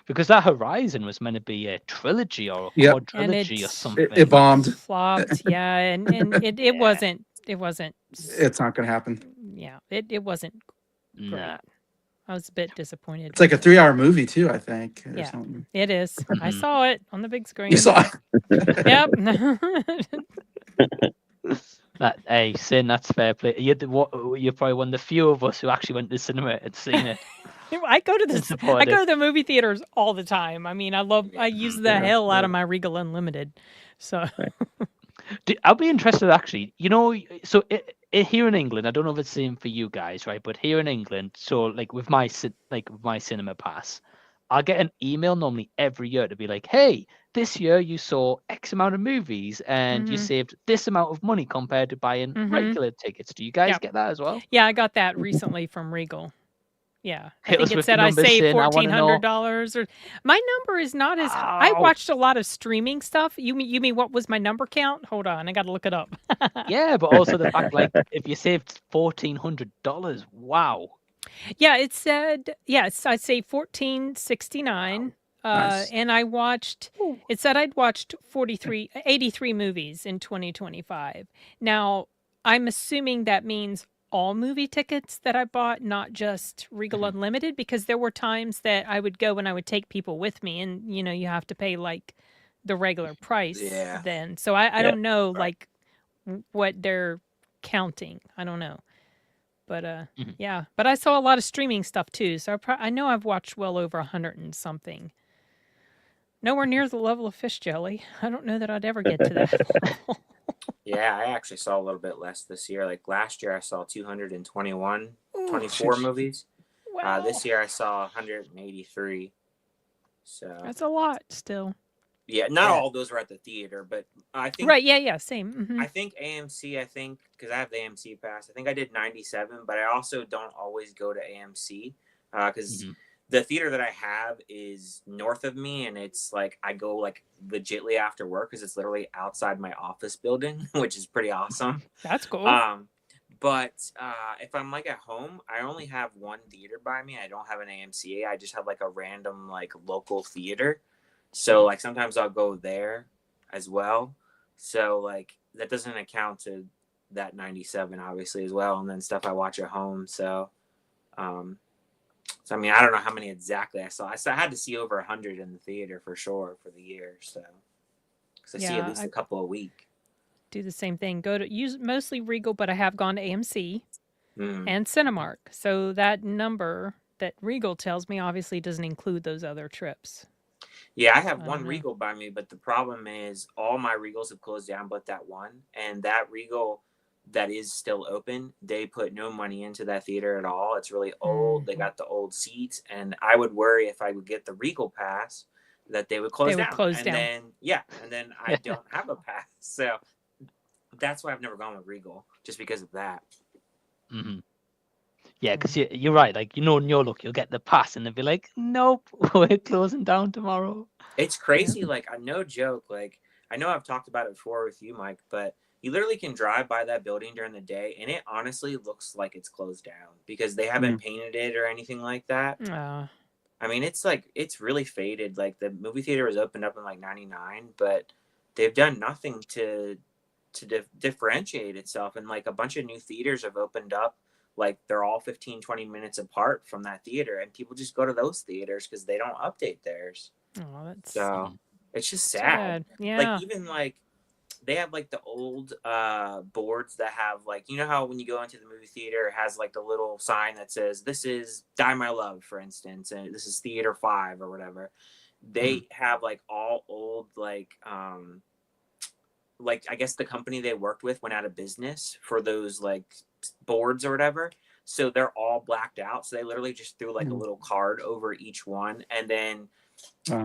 because that Horizon was meant to be a trilogy or a Yep. quadrilogy or something. It bombed. Flopped. Yeah, and it Yeah. wasn't. It wasn't. It's not gonna happen. Yeah, it wasn't great. Nah. I was a bit disappointed. It's like a 3-hour movie too, I think. Or Yeah. something. It is. I Mhm. saw it on the big screen. You saw it. Yep. Hey, Sin, that's fair play. You're probably one of the few of us who actually went to the cinema and seen it. I go to and I supported. go to the movie theaters all the time. I mean, I use the hell out of my Regal Unlimited. So I'll be interested actually. You know, so here in England, I don't know if it's the same for you guys, right? But here in England, so like with my cinema pass, I'll get an email normally every year to be like, hey, this year you saw X amount of movies and you saved this amount of money compared to buying regular tickets. Do you guys get that as well? Yeah, I got that recently from Regal. Yeah, I Hit think us it with said the I numbers, saved Sin, I wanna know. $1,400. Or my number is not as. I Ow. watched a lot of streaming stuff. You mean what was my number count? Hold on, I got to look it up. Yeah, but also the fact like if you saved $1,400, wow. Yeah, it said yes. I saved $1,469. Nice. And I watched. It said I'd watched 83 movies in 2025. Now I'm assuming that means all movie tickets that I bought, not just Regal Unlimited, because there were times that I would go and I would take people with me, and you have to pay like the regular price then. So I don't know like what they're counting. I don't know. But yeah, but I saw a lot of streaming stuff too. So I know I've watched well over 100 and something. Nowhere near the level of Fish Jelly. I don't know that I'd ever get to that level. Yeah, I actually saw a little bit less this year. Like last year, I saw 24 movies. Wow. This year, I saw 183. So that's a lot still. Yeah, not all of those were at the theater, but I think right. Yeah, same. Mm-hmm. I think AMC. Because I have the AMC pass. I think I did 97, but I also don't always go to AMC because the theater that I have is north of me, and it's like I go like legitly after work because it's literally outside my office building, which is pretty awesome. That's cool. But if I'm like at home, I only have one theater by me. I don't have an AMC. I just have like a random like local theater. So like sometimes I'll go there as well. So like that doesn't account to that 97 obviously as well, and then stuff I watch at home. So I mean, I don't know how many exactly I saw. I had to see over 100 in the theater for sure for the year. So, because I see at least a couple a week. Do the same thing. Go to use mostly Regal, but I have gone to AMC and Cinemark. So that number that Regal tells me obviously doesn't include those other trips. Yeah, I have one Regal by me, but the problem is all my Regals have closed down but that one. And that Regal that is still open, they put no money into that theater at all. It's really old. They got the old seats, and I would worry if I would get the Regal pass that they would close down. Then I don't have a pass. So that's why I've never gone with Regal, just because of that. Yeah, because you're right. Like, in your luck, you'll get the pass, and they'll be like, nope, we're closing down tomorrow. It's crazy. Like, no joke. Like, I know I've talked about it before with you, Mike, but you literally can drive by that building during the day, and it honestly looks like it's closed down because they haven't painted it or anything like that. I mean, it's really faded. Like, the movie theater was opened up in like 99, but they've done nothing to differentiate itself. And like a bunch of new theaters have opened up. Like, they're all 15-20 minutes apart from that theater, and people just go to those theaters because they don't update theirs. So it's just sad. Yeah. Like, even like they have like the old boards that have like, you know how when you go into the movie theater, it has like the little sign that says, this is Die My Love, for instance, and this is Theater 5 or whatever. They have like all old like like I guess the company they worked with went out of business for those like boards or whatever. So they're all blacked out. So they literally just threw like a little card over each one, and then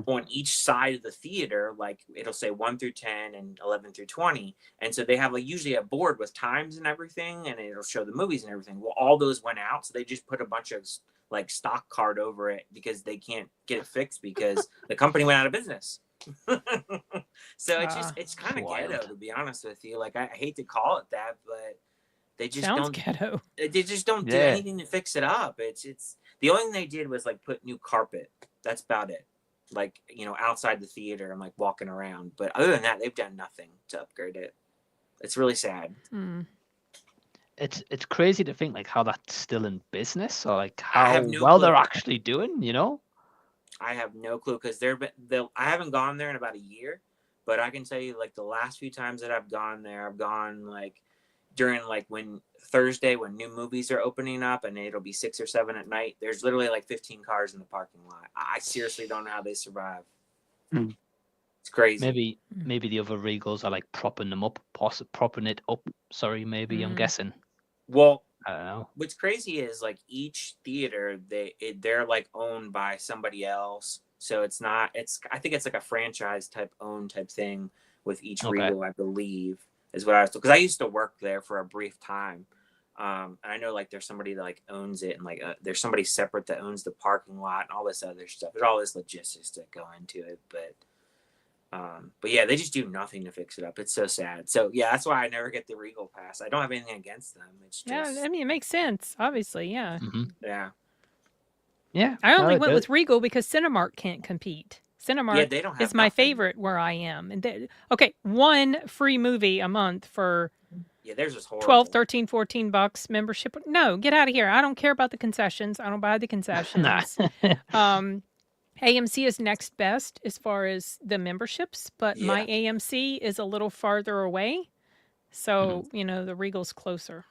on each side of the theater, like it'll say 1 through 10 and 11 through 20. And so they have like usually a board with times and everything, and it'll show the movies and everything. Well, all those went out. So they just put a bunch of like stock card over it because they can't get it fixed because the company went out of business. So it's kind of ghetto, to be honest with you. Like I hate to call it that, but they just ghetto. They just don't do anything to fix it up. It's the only thing they did was like put new carpet. That's about it. Like, you know, outside the theater and like walking around. But other than that, they've done nothing to upgrade it. It's really sad. It's crazy to think like how that's still in business, or like how well they're actually doing, you know? I have no clue, because I haven't gone there in about a year, but I can tell you like the last few times that I've gone there, I've gone like during like Thursday when new movies are opening up, and it'll be 6 or 7 at night. There's literally like 15 cars in the parking lot. I seriously don't know how they survive. It's crazy. Maybe the other Regals are like propping it up. Sorry, maybe I'm guessing. Well, I don't know. What's crazy is like each theater they're like owned by somebody else, so it's not. I think it's like a franchise type thing with each Regal, I believe, is what I was told. Because I used to work there for a brief time. And I know like there's somebody that like owns it, and like there's somebody separate that owns the parking lot and all this other stuff. There's all this logistics that go into it, but yeah, they just do nothing to fix it up. It's so sad. So yeah, that's why I never get the Regal pass. I don't have anything against them. It's just I mean, it makes sense, obviously. Yeah. Yeah. I only went with Regal because Cinemark can't compete. Cinemark they don't have is my favorite where I am. And one free movie a month for theirs is horrible. 12, 13, 14 bucks membership. No, get out of here. I don't care about the concessions. I don't buy the concessions. AMC is next best as far as the memberships, but my AMC is a little farther away. So, the Regal's closer.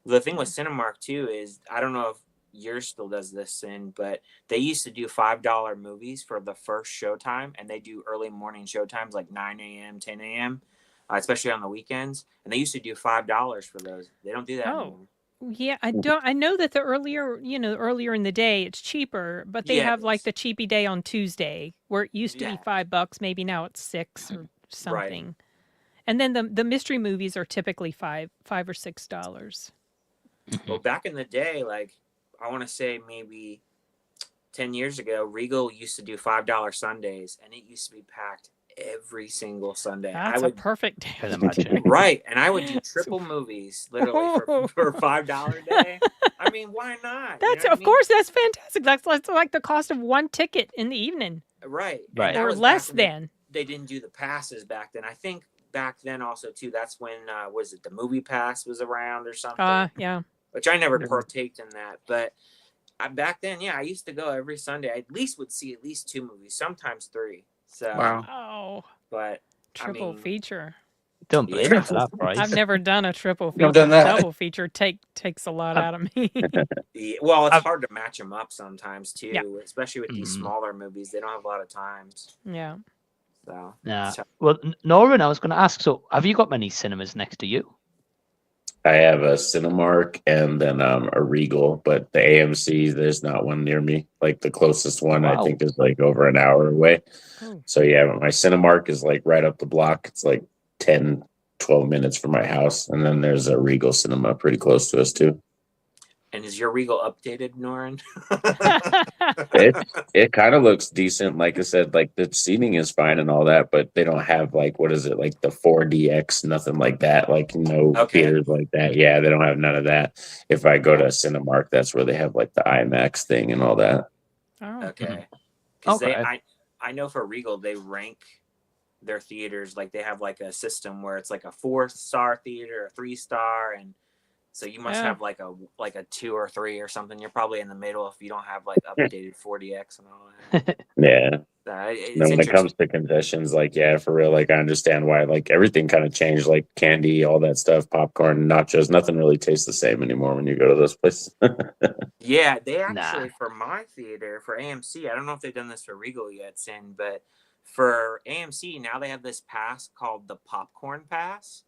The thing with Cinemark, too, is I don't know if yours still does this, but they used to do $5 movies for the first showtime, and they do early morning showtimes like 9 a.m., 10 a.m., especially on the weekends. And they used to do $5 for those. They don't do that anymore. Yeah, I know that the earlier in the day it's cheaper, but they have like the cheapy day on Tuesday where it used to be $5, maybe now it's $6 or something. Right. And then the mystery movies are typically $5 or $6. Well, back in the day, like I want to say maybe 10 years ago, Regal used to do $5 Sundays, and it used to be packed every single Sunday. That's a perfect day. Right. And I would do triple movies literally for $5 a day. I mean, why not? That's of course, that's fantastic. That's like the cost of one ticket in the evening. Right. Or less than. They didn't do the passes back then. I think back then also too, that's when was it the movie pass was around or something? Yeah. Which I never partaked in that. But back then, I used to go every Sunday. I at least would see at least 2 movies, sometimes 3. So, wow. But triple feature. Don't believe that price. I've never done a triple feature. I've done that. Double feature takes a lot out of me. Well, it's hard to match them up sometimes too, especially with these smaller movies. They don't have a lot of times. Yeah. So well, Norin, I was going to ask. So, have you got many cinemas next to you? I have a Cinemark and then a Regal, but the AMC, there's not one near me. Like the closest one, I think, is like over an hour away. So my Cinemark is like right up the block. It's like 10, 12 minutes from my house. And then there's a Regal Cinema pretty close to us too. And is your Regal updated, Norin? It kind of looks decent. Like I said, like the seating is fine and all that, but they don't have like, what is it? Like the 4DX, nothing like that. Like no theaters like that. Yeah, they don't have none of that. If I go to Cinemark, that's where they have like the IMAX thing and all that. Oh. Okay. Because I know for Regal, they rank their theaters. Like they have like a system where it's like a 4-star theater, a 3-star, and so you must have like a 2 or 3 or something. You're probably in the middle if you don't have like updated 4DX and all that. Yeah. When it comes to concessions, like for real, like I understand why like everything kind of changed, like candy, all that stuff, popcorn, nachos, nothing really tastes the same anymore when you go to those places. Yeah, they actually for my theater, for AMC, I don't know if they've done this for Regal yet, Sin, but For AMC, now they have this pass called the Popcorn Pass.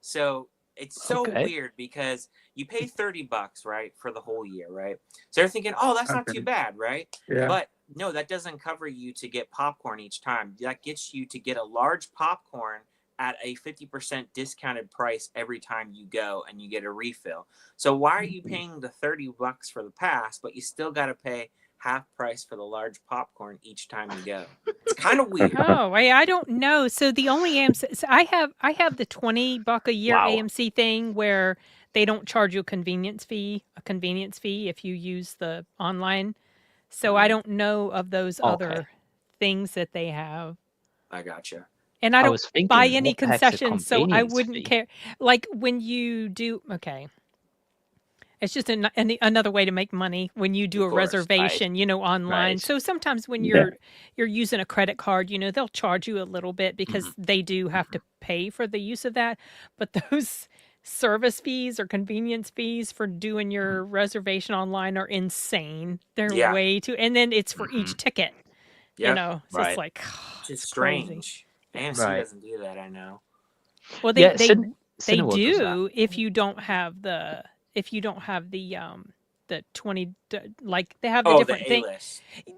So it's so weird because you pay $30, right, for the whole year, right? So they're thinking, oh, that's not too bad, right? Yeah. But no, that doesn't cover you to get popcorn each time. That gets you to get a large popcorn at a 50% discounted price every time you go, and you get a refill. So why are you paying the $30 for the pass, but you still got to pay half price for the large popcorn each time you go? It's kind of weird. Oh, I don't know. So the only AMC, so I have the $20 a year AMC thing where they don't charge you a convenience fee if you use the online. So I don't know of those other things that they have. I gotcha. And I don't buy any concessions, so I wouldn't care. Like when you do, it's just another way to make money when you do a reservation, online. Right. So sometimes when you're using a credit card, they'll charge you a little bit because they do have to pay for the use of that. But those service fees or convenience fees for doing your reservation online are insane. They're way too, and then it's for each ticket. So it's like, it's strange. AMC doesn't do that, I know. Well, they do if you don't have the 20, like they have the different thing.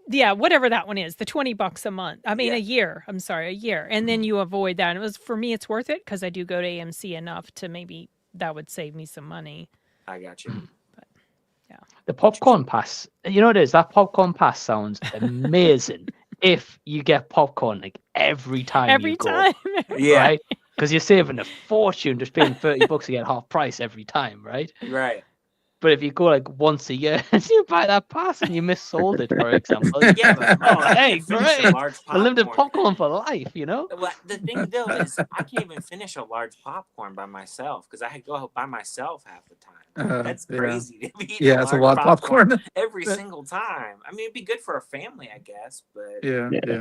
Yeah, whatever that one is, the $20 a month. I mean, a year. I'm sorry, a year, and then you avoid that. And for me, it's worth it because I do go to AMC enough to maybe that would save me some money. I got you. But yeah, the popcorn pass. You know what it is? That popcorn pass sounds amazing. If you get popcorn like every time you go, right? Because you're saving a fortune just paying $30 to get half price every time, right? Right. But if you go like once a year, you buy that pass and you missold it, for example. Yeah, but hey, great! Unlimited popcorn for life, Well, the thing though is, I can't even finish a large popcorn by myself because I go by myself half the time. That's crazy to be eating it's a lot of popcorn every single time. I mean, it'd be good for a family, I guess, but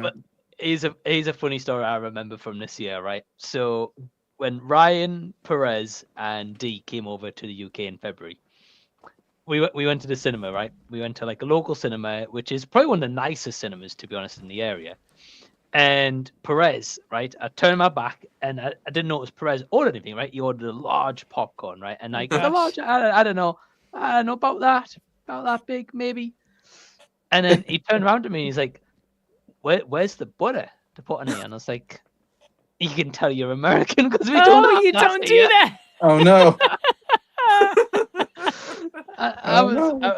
But here's a funny story I remember from this year, right? So when Ryan, Perez, and Dee came over to the UK in February, we went to the cinema, right? We went to like a local cinema, which is probably one of the nicest cinemas, to be honest, in the area. And Perez, right? I turned my back and I didn't notice Perez ordered anything, right? He ordered a large popcorn, right? And like a large, I don't know about that big, maybe. And then he turned around to me and he's like, where's the butter to put in here? And I was like, you can tell you're American because we don't. You don't do that. Oh no. I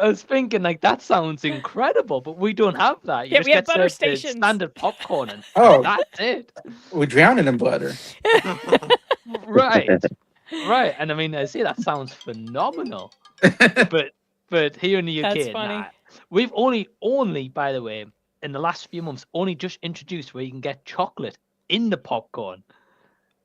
was thinking like that sounds incredible, but we don't have that. You just we have get butter stations. Standard popcorn, and that's it. We drown it in butter. Right. And I mean, I see that sounds phenomenal, but here in the UK, that's funny. We've only, by the way, in the last few months, only just introduced where you can get chocolate in the popcorn.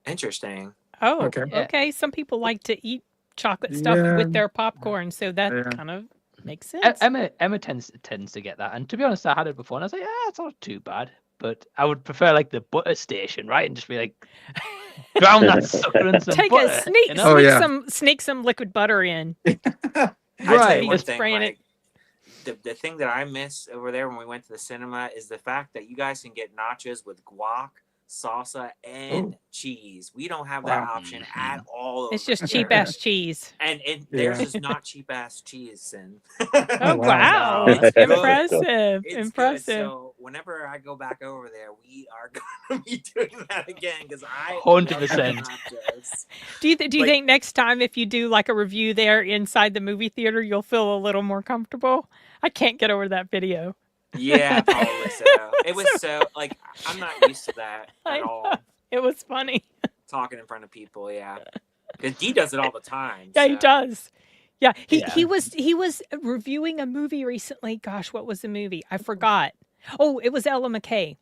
Interesting. Oh, okay. Some people like to eat chocolate stuff with their popcorn, so that kind of makes sense. Emma tends to get that, and to be honest, I had it before, and I was like, it's not too bad. But I would prefer like the butter station, right, and just be like, drown that sucker in some butter. Sneak some liquid butter in. Right. One thing, like, the thing that I miss over there when we went to the cinema is the fact that you guys can get nachos with guac, salsa, and cheese. We don't have that option at all. It's just cheap ass cheese. And theirs is not cheap ass cheese. And oh wow, impressive. Good. So whenever I go back over there, we are going to be doing that again because I 100%. Do you think next time if you do like a review there inside the movie theater, you'll feel a little more comfortable? I can't get over that video. Yeah, probably so. It was so like I'm not used to that at all. It was funny talking in front of people. Yeah, because Dee does it all the time. Yeah, he does. Yeah, he was reviewing a movie recently. Gosh, what was the movie? I forgot. Oh, it was Ella McKay.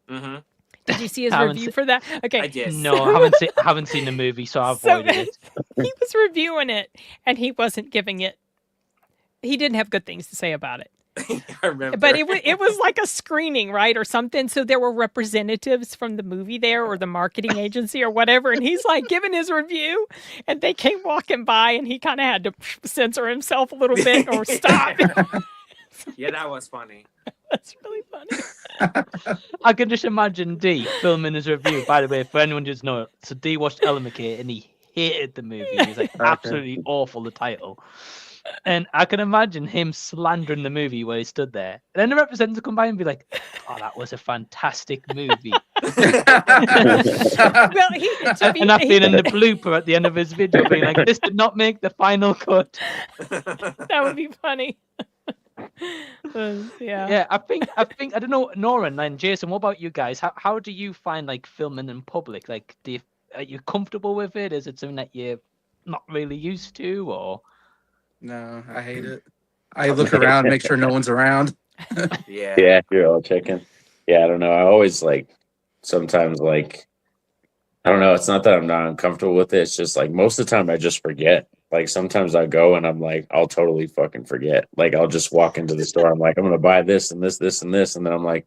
Mm-hmm. Did you see his review for that? Okay, I did. No, I haven't seen the movie, so I avoided it. He was reviewing it, and he wasn't giving it. He didn't have good things to say about it. I remember. But it was like a screening, right, or something. So there were representatives from the movie there, or the marketing agency, or whatever. And he's like giving his review, and they came walking by, and he kind of had to censor himself a little bit or stop. Yeah, that was funny. That's really funny. I can just imagine D filming his review. By the way, for anyone who doesn't know, so D watched Ellen McKay and he hated the movie. He was like, absolutely awful, the title. And I can imagine him slandering the movie where he stood there. And then the representative would come by and be like, oh, that was a fantastic movie. Well, And I've been in the blooper at the end of his video being like, this did not make the final cut. That would be funny. Yeah, I think I don't know, Norin and Jason, what about you guys? How do you find like filming in public? Like, are you comfortable with it? Is it something that you're not really used to, or? No, I hate it. I look around, make sure no one's around. Yeah, you're all checking. Yeah, I don't know. I always sometimes I don't know. It's not that I'm not uncomfortable with it. It's just most of the time I just forget. Sometimes I go and I'm I'll totally fucking forget. I'll just walk into the store. I'm I'm going to buy this and this, this and this. And then I'm well,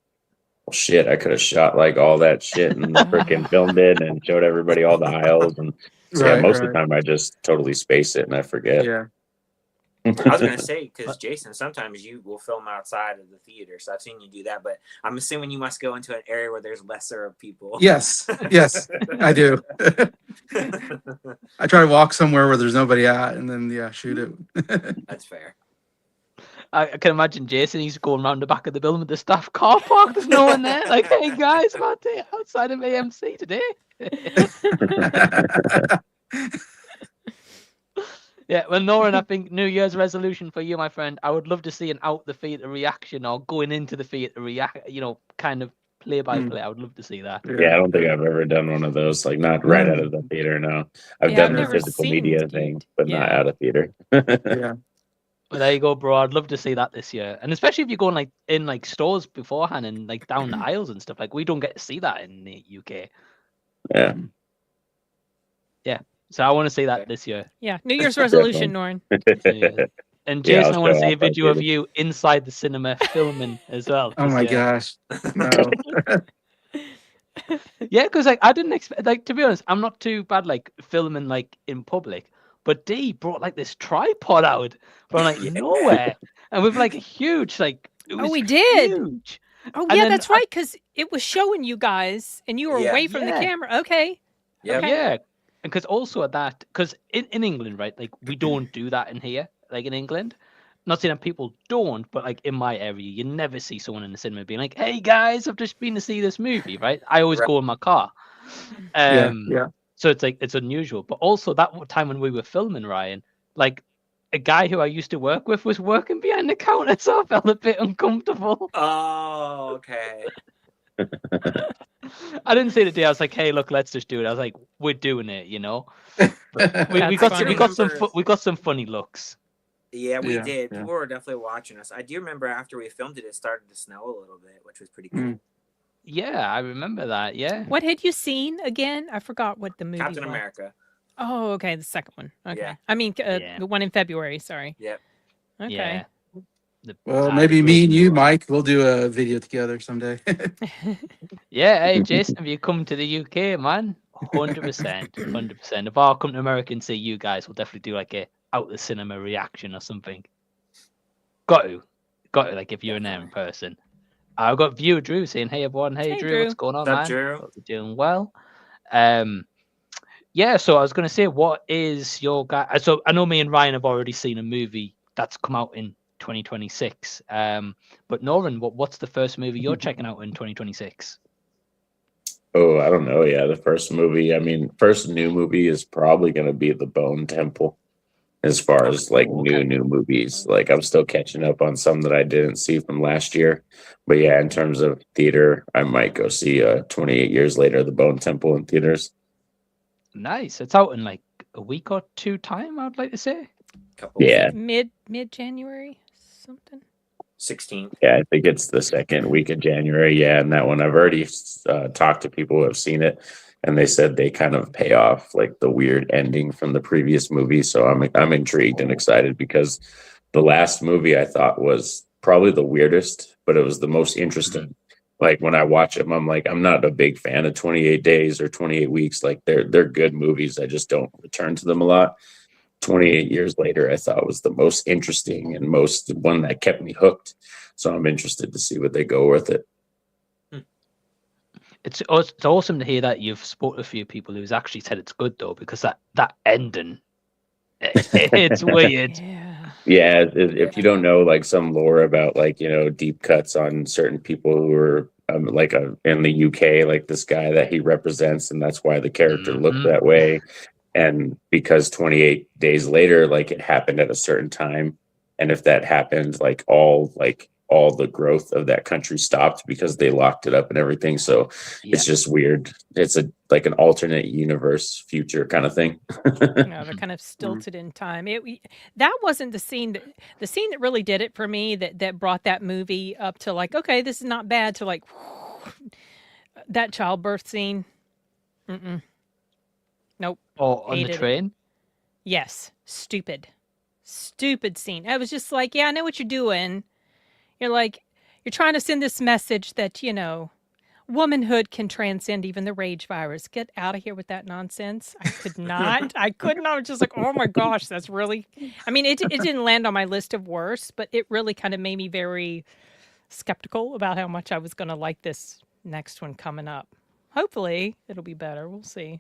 shit, I could have shot all that shit and freaking filmed it and showed everybody all the aisles. And so most of the time I just totally space it and I forget. Yeah. I was going to say, because Jason, sometimes you will film outside of the theater. So I've seen you do that. But I'm assuming you must go into an area where there's lesser people. Yes, I do. I try to walk somewhere where there's nobody at and then, shoot it. That's fair. I can imagine Jason, he's going around the back of the building with the staff car park. There's no one there. Hey, guys, I'm outside of AMC today. Yeah, well, Norin, I think New Year's resolution for you, my friend, I would love to see an out the theater reaction or going into the theater react, kind of play by play. I would love to see that. Yeah, I don't think I've ever done one of those, not right out of the theater. No, I've done the physical media thing, but not out of theater. Yeah. Well, there you go, bro. I'd love to see that this year, and especially if you're going in stores beforehand and down the aisles and stuff. We don't get to see that in the UK. Yeah. Yeah. So I want to see that this year. Yeah, New Year's resolution, Norin. Yeah. And Jason, I want to see a video of you inside the cinema filming as well. Oh my gosh. No. Yeah, because I didn't expect, to be honest, I'm not too bad filming in public. But D brought this tripod out from nowhere, and with a huge we did. Huge. Oh yeah, that's right, because it was showing you guys, and you were away from the camera. Okay. Yeah. Okay. Yeah. Because also at that, because in England, right, we don't do that in here, in England. Not saying that people don't, but in my area, you never see someone in the cinema being like, "Hey guys, I've just been to see this movie," right? I always go in my car. Yeah. So it's unusual. But also that time when we were filming, Ryan, a guy who I used to work with was working behind the counter, so I felt a bit uncomfortable. Oh, okay. I didn't say the day. I was like, "Hey, look, let's just do it." I was like, "We're doing it," We got some funny looks. Yeah, we did. Yeah. People were definitely watching us. I do remember after we filmed it, it started to snow a little bit, which was pretty cool. Yeah, I remember that. Yeah. What had you seen again? I forgot what the movie Captain was. America. Oh, okay, the second one. Okay. Yeah. I mean, the one in February. Sorry. Yep. Okay. Yeah. Well, maybe me and you, Mike, we'll do a video together someday. Yeah, hey Jason, if you come to the UK, man, 100%, 100%. If I come to America and see you guys, we'll definitely do a out the cinema reaction or something. Got to, if you're in there in person. I've got viewer Drew saying, "Hey everyone, hey Drew, what's going on, man? Drew? Hope you're doing well." Yeah, so I was going to say, what is your guy? So I know me and Ryan have already seen a movie that's come out in 2026. But Norin, what's the first movie you're checking out in 2026? Oh, I don't know. Yeah, the first new movie is probably going to be The Bone Temple. As far as new movies, I'm still catching up on some that I didn't see from last year. But yeah, in terms of theater, I might go see 28 Years Later, The Bone Temple in theaters. Nice. It's out in a week or two time, I'd like to say. Yeah. Mid January something. 16th. Yeah, I think it's the second week of January. Yeah, and that one I've already talked to people who have seen it, and they said they kind of pay off the weird ending from the previous movie. So I'm intrigued and excited because the last movie I thought was probably the weirdest, but it was the most interesting. When I watch them, I'm not a big fan of 28 Days or 28 Weeks. They're good movies. I just don't return to them a lot. 28 years later, I thought was the most interesting and most one that kept me hooked. So I'm interested to see what they go with it. It's awesome to hear that you've spoken to a few people who's actually said it's good though, because that ending, it's weird. Yeah, if you don't know like some lore about like, you know, deep cuts on certain people who are like in the UK, like this guy that he represents, and that's why the character looked that way. And because 28 days later, like it happened at a certain time, and if that happened, like all the growth of that country stopped because they locked it up and everything. So it's just weird. It's like an alternate universe future kind of thing. No, they're kind of stilted in time. That wasn't the scene that really did it for me, that brought that movie up to like, okay, this is not bad, to like that childbirth scene. Nope. Or on the train? Yes. Stupid scene. I was just like, yeah, I know what you're doing. You're like, you're trying to send this message that, you know, womanhood can transcend even the rage virus. Get out of here with that nonsense. I could not. I was just like, oh my gosh, that's really, I mean, it didn't land on my list of worst, but it really kind of made me very skeptical about how much I was going to like this next one coming up. Hopefully it'll be better. We'll see.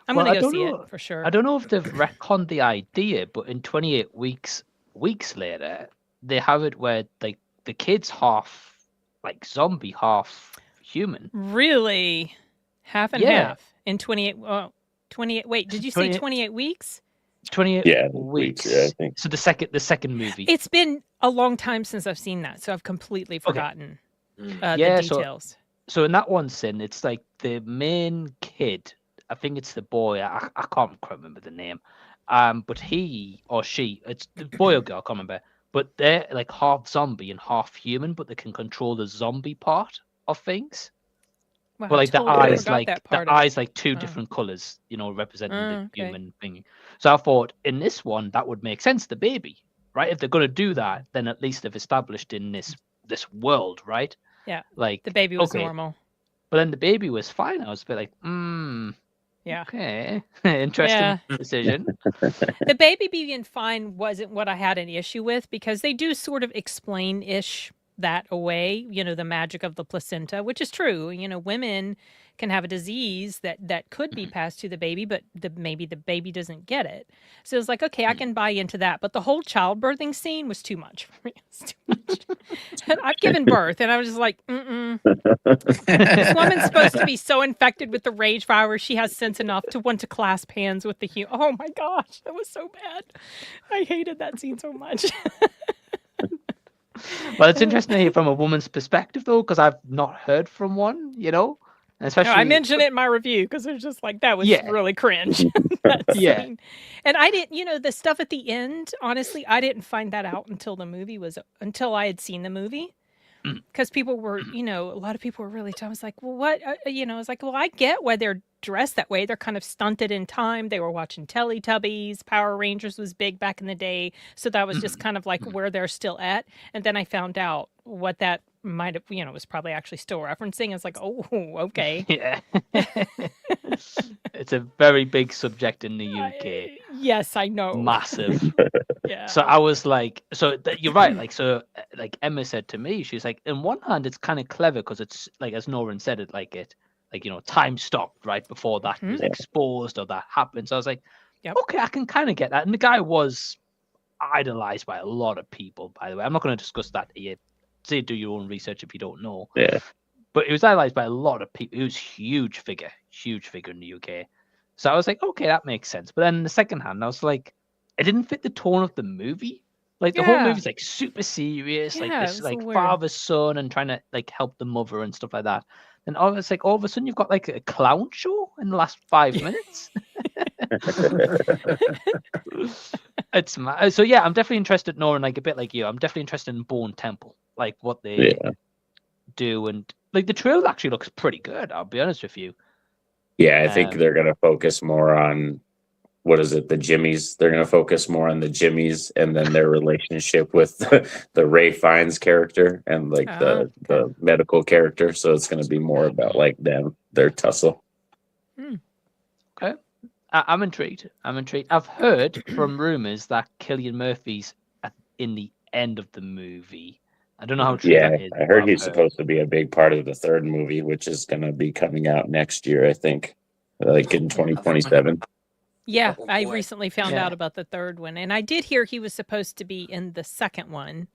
I'm going to go see it for sure. I don't know if they've retconned the idea, but in 28 weeks later, they have it where like the kid's half like zombie, half human. Really? Half and half in 28. 28. Wait, did you say 28 weeks? 28 weeks. Yeah, I think. So the second movie. It's been a long time since I've seen that, so I've completely forgotten the details. So in that one scene, it's like the main kid. I think it's the boy. I can't quite remember the name. But he or she, it's the boy or girl, I can't remember. But they're like half zombie and half human, but they can control the zombie part of things. Wow, but like the eyes, like two Oh. different colors, you know, representing the human thing. So I thought in this one that would make sense. The baby, right? If they're going to do that, then at least they've established in this world, right? Yeah. Like the baby was normal. But then the baby was fine. I was a bit like, yeah. Okay. Interesting decision. The baby being fine wasn't what I had an issue with, because they do sort of explain-ish that away, you know, the magic of the placenta, which is true. You know, women can have a disease that could be passed to the baby, but maybe the baby doesn't get it. So it's like, okay, I can buy into that. But the whole childbirthing scene was too much for me. It's too much. And I've given birth, and I was just like, This woman's supposed to be so infected with the rage virus, she has sense enough to want to clasp hands with the human. Oh my gosh, that was so bad. I hated that scene so much. Well, it's interesting to hear from a woman's perspective, though, because I've not heard from one, you know? Especially, I mentioned it in my review because it was just like, that was really cringe. Scene. And I didn't, you know, the stuff at the end, honestly, I didn't find that out until I had seen the movie. Because people were, you know, a lot of people were really I was like, well, what? You know, I was like, well, I get why they're dressed that way. They're kind of stunted in time. They were watching Teletubbies. Power Rangers was big back in the day. So that was just kind of like where they're still at. And then I found out what that might have, you know, was probably actually still referencing. It's like, oh, okay. Yeah. It's a very big subject in the UK. Yes, I know. Massive. Yeah. So I was like, you're right. Like, so like Emma said to me, she's like, in one hand, it's kind of clever because it's like, as Norin said it, like, you know, time stopped right before that was exposed or that happened. So I was like, okay, I can kind of get that. And the guy was idolized by a lot of people, by the way. I'm not going to discuss that here. Say, do your own research if you don't know. Yeah. But it was idolized by a lot of people. It was huge figure in the UK. So I was like, okay, that makes sense. But then in the second hand, I was like, it didn't fit the tone of the movie. Like the whole movie's like super serious, like this like father son and trying to like help the mother and stuff like that. And all of a sudden you've got like a clown show in the last 5 minutes. It's mad. So yeah, I'm definitely interested, Norin, like a bit like you. I'm definitely interested in Bone Temple, like what they do, and like the trailer actually looks pretty good. I'll be honest with you. Yeah, I think they're gonna focus more on the Jimmies. They're gonna focus more on the Jimmies and then their relationship with the Ray Fiennes character and like the medical character. So it's gonna be more about like their tussle. Okay. I'm intrigued. I've heard from rumors that Cillian Murphy's in the end of the movie. I don't know how true Yeah, that is. I heard he's supposed to be a big part of the third movie, which is going to be coming out next year, I think, like in 2027. Yeah, Oh, I boy. recently found out about the third one, and I did hear he was supposed to be in the second one.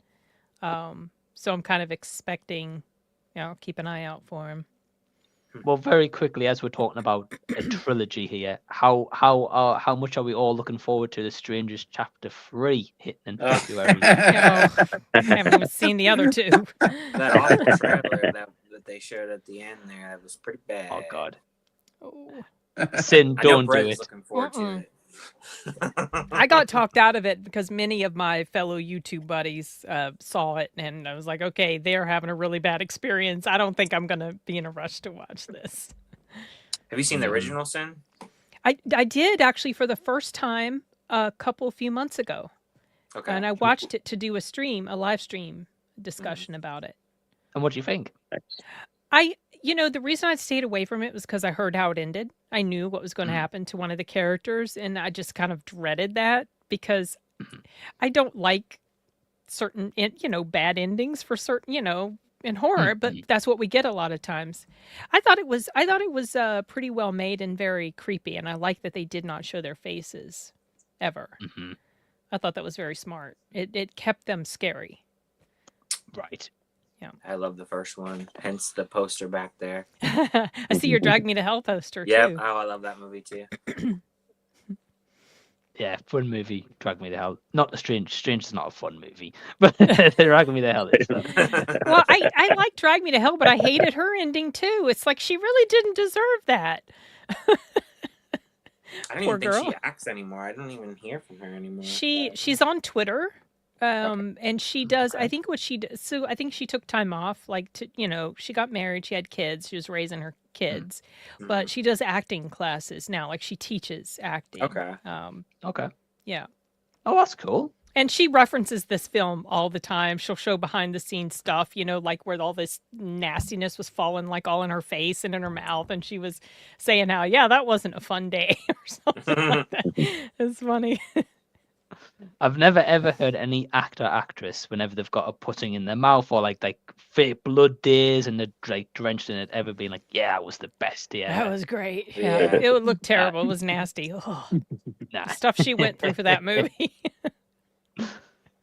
So I'm kind of expecting, keep an eye out for him. Well, very quickly, as we're talking about a trilogy here, how much are we all looking forward to The Strangers Chapter 3 hitting in February? I haven't even seen the other two. That awful trailer that they showed at the end there, that was pretty bad. Oh God. Oh. Sin, I know don't do Brett's it. looking forward to it. I got talked out of it because many of my fellow YouTube buddies saw it, and I was like, okay, they're having a really bad experience. I don't think I'm going to be in a rush to watch this. Have you seen the original, Sin? I did actually for the first time a few months ago. Okay. And I watched it to do a live stream discussion about it. And what do you think? The reason I stayed away from it was because I heard how it ended. I knew what was going to happen to one of the characters, and I just kind of dreaded that because I don't like certain, bad endings for certain, in horror, but that's what we get a lot of times. I thought it was pretty well made and very creepy, and I like that they did not show their faces ever. I thought that was very smart. It kept them scary. Right. Yeah. I love the first one, hence the poster back there. I see your Drag Me to Hell poster, too. too. Oh, I love that movie, too. Yeah, fun movie, Drag Me to Hell. Not The Strange. Strange is not a fun movie, but Drag Me to Hell is. Well, I like Drag Me to Hell, but I hated her ending, too. It's like she really didn't deserve that. I don't even think she acts anymore. I don't even hear from her anymore. She's on Twitter. And she does, I think so I think she took time off, she got married, she had kids, she was raising her kids, but she does acting classes now, like she teaches acting. Okay. Okay. Yeah. Oh, that's cool. And she references this film all the time. She'll show behind the scenes stuff, like where all this nastiness was falling like all in her face and in her mouth. And she was saying how, that wasn't a fun day or something like that. It's funny. I've never ever heard any actor actress whenever they've got a pudding in their mouth or like fake blood days and they're like drenched in it ever being like, yeah, it was the best day ever. That was great. Yeah. It would look terrible. It was nasty. Oh. Nah. The stuff she went through for that movie.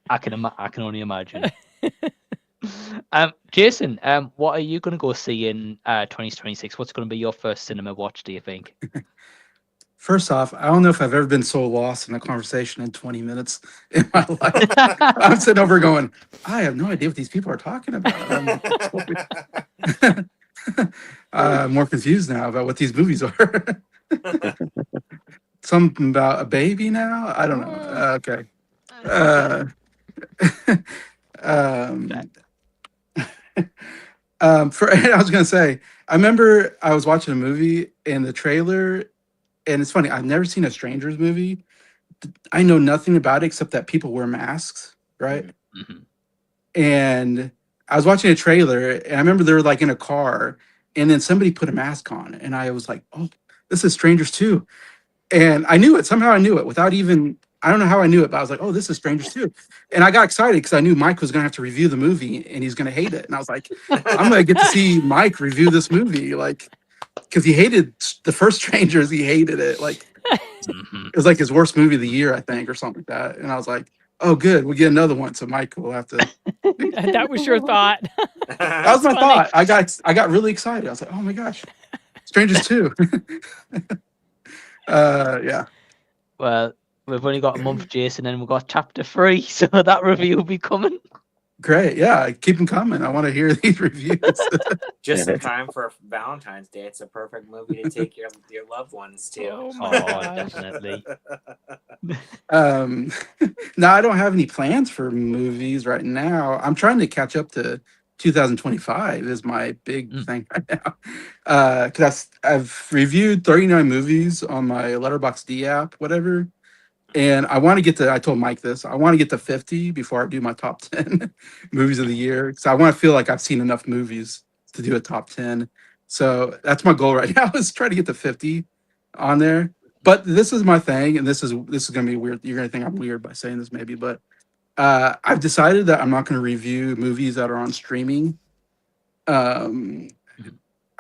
I can only imagine. Jason, what are you going to go see in 2026? What's going to be your first cinema watch, do you think? First off, I don't know if I've ever been so lost in a conversation in 20 minutes in my life. I'm sitting over going, I have no idea what these people are talking about. I'm more confused now about what these movies are. Something about a baby now? I don't know. Okay. I was going to say, I remember I was watching a movie and the trailer. And it's funny, I've never seen a Strangers movie. I know nothing about it except that people wear masks, right? Mm-hmm. And I was watching a trailer, and I remember they were like in a car, and then somebody put a mask on, and I was like, oh, this is Strangers 2. And I knew it. Somehow I knew it without even, I don't know how I knew it, but I was like, oh, this is Strangers 2. And I got excited because I knew Mike was going to have to review the movie, and he's going to hate it. And I was like, I'm going to get to see Mike review this movie. Because he hated the first Strangers, he hated it. It was like his worst movie of the year, I think, or something like that. And I was like, "Oh, good, we'll get another one." So Mike will have to. That was your thought. That was my thought. I got really excited. I was like, "Oh my gosh, Strangers 2." Yeah. Well, we've only got a month, Jason, and we've got chapter 3, so that review will be coming. Great, yeah, keep them coming. I want to hear these reviews. Just in time for Valentine's Day. It's a perfect movie to take your loved ones to. Oh, definitely. No, I don't have any plans for movies right now. I'm trying to catch up to 2025 is my big thing right now. Because I've reviewed 39 movies on my Letterboxd app, whatever. And I want to get to, I told Mike this, I want to get to 50 before I do my top 10 movies of the year. So I want to feel like I've seen enough movies to do a top 10. So that's my goal right now is try to get to 50 on there. But this is my thing, and this is going to be weird. You're going to think I'm weird by saying this, maybe, but I've decided that I'm not going to review movies that are on streaming. I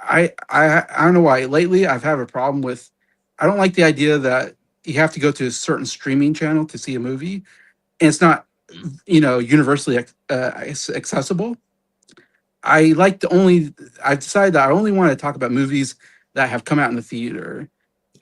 don't know why. Lately, I've had a problem with. I don't like the idea that you have to go to a certain streaming channel to see a movie, and it's not, universally accessible. I like to only. I've decided that I only want to talk about movies that have come out in the theater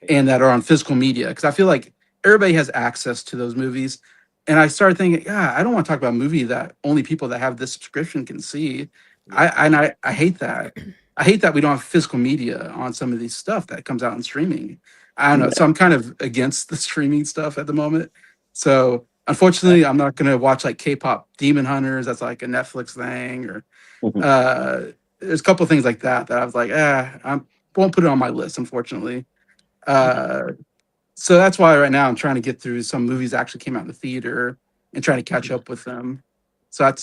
and that are on physical media, because I feel like everybody has access to those movies. And I started thinking, yeah, I don't want to talk about a movie that only people that have this subscription can see. I hate that. I hate that we don't have physical media on some of these stuff that comes out in streaming. I don't know. So I'm kind of against the streaming stuff at the moment. So unfortunately, I'm not going to watch like K-pop Demon Hunters. That's like a Netflix thing, or there's a couple of things like that I was like, I won't put it on my list, unfortunately. So that's why right now I'm trying to get through some movies that actually came out in the theater and trying to catch up with them. So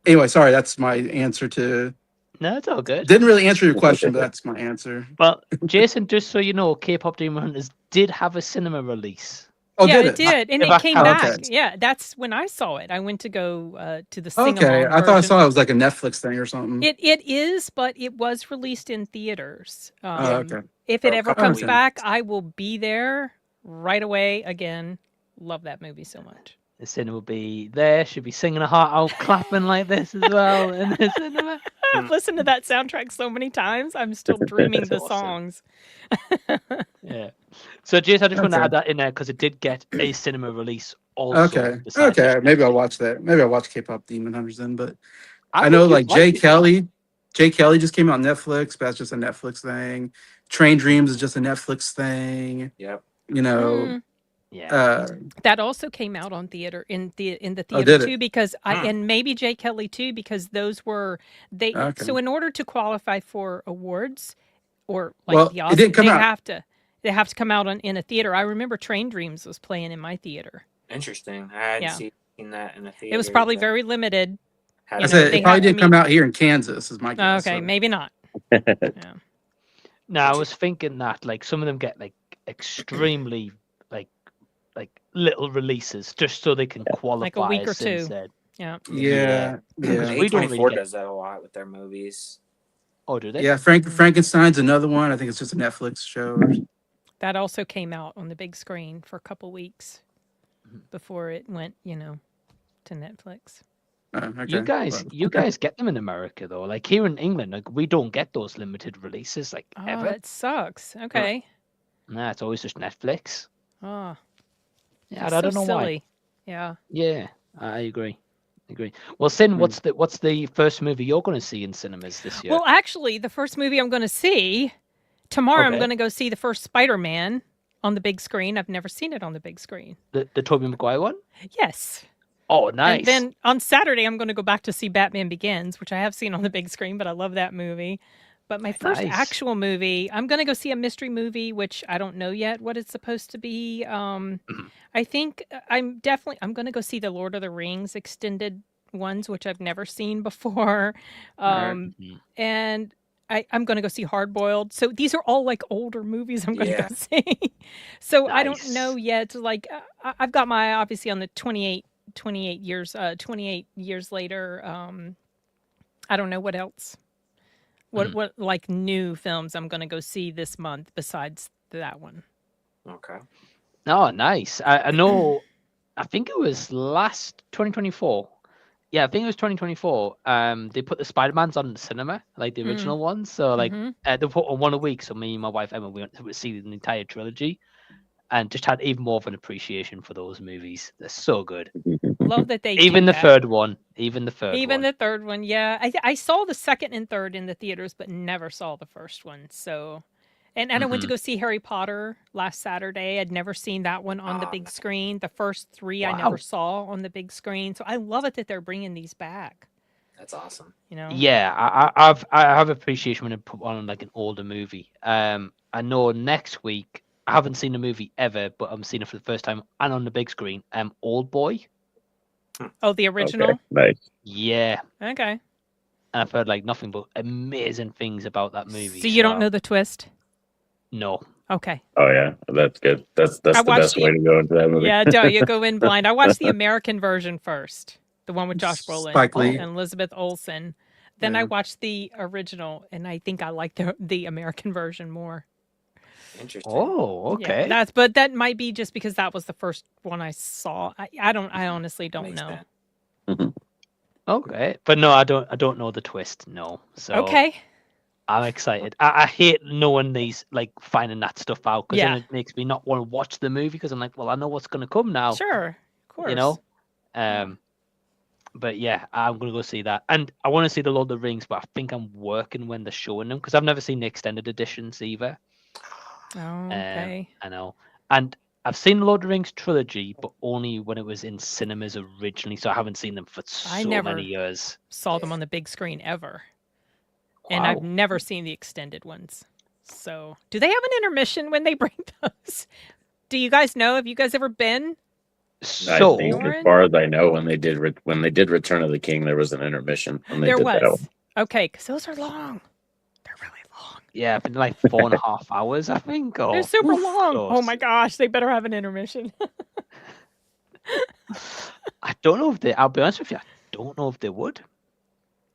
anyway, sorry, that's my answer to. No, it's all good. Didn't really answer your question, but that's my answer. Well, Jason, just so you know, K-pop Demon Hunters did have a cinema release. Oh, yeah, did it? And it came back. Okay. Yeah, that's when I saw it. I went to go to the sing-along Okay, I thought I version. saw it was like a Netflix thing or something. It is, but it was released in theaters. Okay. If it ever comes weeks. back, I will be there right away again. Love that movie so much. The cinema will be there. She'll be singing her heart out, clapping like this as well in the cinema. I've listened to that soundtrack so many times. I'm still dreaming the awesome. songs. Yeah. So, Jason, I just want to add that in there because it did get a cinema release also. Okay. Maybe I'll watch that. Maybe I'll watch K-pop Demon Hunters then. But I know know like Jay Kelly just came out on Netflix, but that's just a Netflix thing. Train Dreams is just a Netflix thing. Yep. Yeah. That also came out on theater in the theater too, because and maybe Jay Kelly too, because those were So in order to qualify for awards or like the Oscars, it didn't come out. They have to come out in a theater. I remember Train Dreams was playing in my theater. Interesting. I hadn't seen that in a theater. It was probably very limited. I said it probably didn't come out here in Kansas. Is my guess. Okay, maybe not. No, I was thinking that like some of them get like extremely like little releases just so they can qualify like a week or two. Yeah. A24 does that a lot with their movies. Oh, do they? Yeah, Frankenstein's another one. I think it's just a Netflix show. That also came out on the big screen for a couple weeks before it went, to Netflix. Okay. You guys get them in America though. Like here in England, like we don't get those limited releases like ever. That sucks. Okay. Nah, it's always just Netflix. Oh. Yeah, I don't know silly. why. Yeah. Yeah, I agree. Well, Sin, what's the first movie you're going to see in cinemas this year? Well, actually, the first movie I'm going to see tomorrow, I'm going to go see the first Spider-Man on the big screen. I've never seen it on the big screen. The Tobey Maguire one? Yes. Oh, nice. And then on Saturday, I'm going to go back to see Batman Begins, which I have seen on the big screen, but I love that movie. But my first actual movie, I'm going to go see a mystery movie, which I don't know yet what it's supposed to be. I think I'm going to go see the Lord of the Rings extended ones, which I've never seen before. And I'm going to go see Hard Boiled. So these are all like older movies I'm going to go see. So I don't know yet. Like I've got my, obviously on the 28 years later. I don't know what else. What like new films I'm going to go see this month besides that one. Okay. Oh, nice. I know. I think it was last 2024. Yeah, I think it was 2024. They put the Spider-Mans on the cinema, like the original ones. So like they put on one a week. So me and my wife Emma, we went to see the entire trilogy, and just had even more of an appreciation for those movies. They're so good. Love that they even the third one. The third one. Yeah, I saw the second and third in the theaters, but never saw the first one. So, and I went to go see Harry Potter last Saturday. I'd never seen that one on the big screen. The first three I never saw on the big screen. So I love it that they're bringing these back. That's awesome. Yeah, I have appreciation when they put on like an older movie. I know next week. I haven't seen the movie ever, but I'm seeing it for the first time and on the big screen. Old Boy. Oh, the original? Okay, nice. Yeah. Okay. And I've heard like nothing but amazing things about that movie. So you don't know the twist? No. Okay. Oh yeah, that's good. That's I the watched best way to go into that movie. Yeah, don't you go in blind. I watched the American version first, the one with Josh Brolin Spike Lee. and Elizabeth Olsen. Then I Yeah. watched the original, and I think I like the American version more. Interesting. Oh, okay. Yeah, but that might be just because that was the first one I saw. I honestly don't Makes know. sense. Mhm. Okay, but no, I don't know the twist. No, so Okay. I'm excited. I hate knowing these, like finding that stuff out, because Yeah. then it makes me not want to watch the movie, because I'm like, well, I know what's going to come now. Sure. Of course. You know. But yeah, I'm gonna go see that, and I want to see the Lord of the Rings, but I think I'm working when they're showing them, because I've never seen the extended editions either. Oh, okay. I know, and I've seen the Lord of the Rings trilogy, but only when it was in cinemas originally, so I haven't seen them for so many years. Saw them on the big screen ever. And I've never seen the extended ones. So, do they have an intermission when they bring those? Do you guys know? Have you guys ever been? So, I think, as Norin? far as I know, when they did Return of the King, there was an intermission when they There did that was. one. Okay, because those are long. They're really long. yeah, been like 4.5 hours, I think. Or, They're super long. close. Oh my gosh, they better have an intermission. I don't know if they. I'll be honest with you. I don't know if they would.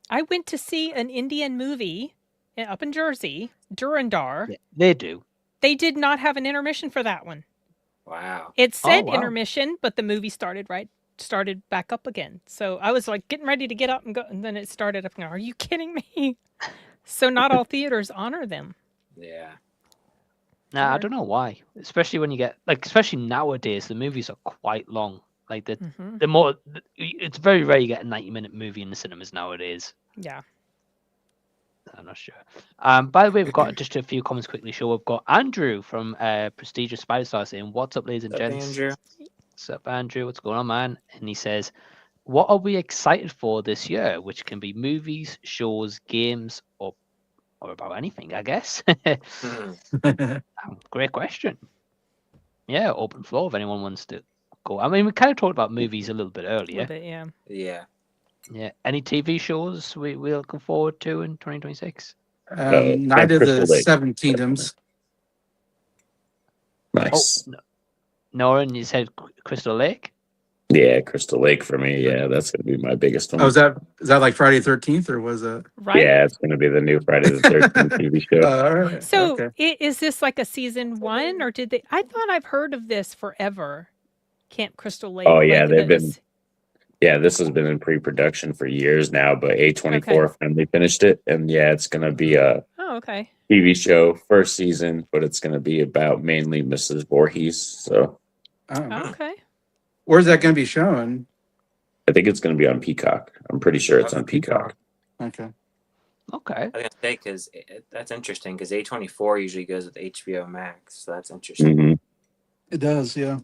I went to see an Indian movie up in Jersey, Durandar. Yeah, they do. They did not have an intermission for that one. Wow. It said wow. intermission, but the movie started back up again. So I was like getting ready to get up and go, and then it started up. Are you kidding me? So not all theaters honor them. Yeah. Nah, I don't know why. Especially when you get especially nowadays, the movies are quite long. Like the more, it's very rare you get a 90-minute movie in the cinemas nowadays. Yeah. I'm not sure. By the way, we've got just a few comments quickly. Show we've got Andrew from Prestigious Spider Star saying, "What's up, ladies and gents? Andrew. What's up, Andrew? What's going on, man?" And he says, "What are we excited for this year? Which can be movies, shows, games, or about anything, I guess." Great question. Yeah, open floor if anyone wants to go. I mean, we kind of talked about movies a little bit earlier. A little bit, yeah. Yeah. Yeah. Any TV shows we're looking forward to in 2026? Night of the Crystal Lake. Seven Kingdoms. Nice. Oh, Norin, you said Crystal Lake? Yeah, Crystal Lake for me. Yeah, that's gonna be my biggest one. Oh, is that like Friday the 13th, or was it? Right. Yeah, it's gonna be the new Friday the 13th TV show. All right. So okay. is this like a season 1, or did they? I thought I've heard of this forever. Camp Crystal Lake. Oh yeah, like they've been. this. Yeah, this has been in pre-production for years now, but A24 finally finished it, and yeah, it's gonna be a okay. TV show, first season, but it's gonna be about mainly Mrs. Voorhees. So Okay. Where's that going to be shown? I think it's gonna be on Peacock. I'm pretty sure it's on Peacock. Okay. Okay. I was gonna say because that's interesting because A24 usually goes with HBO Max, so that's interesting. Mm-hmm. It does, yeah.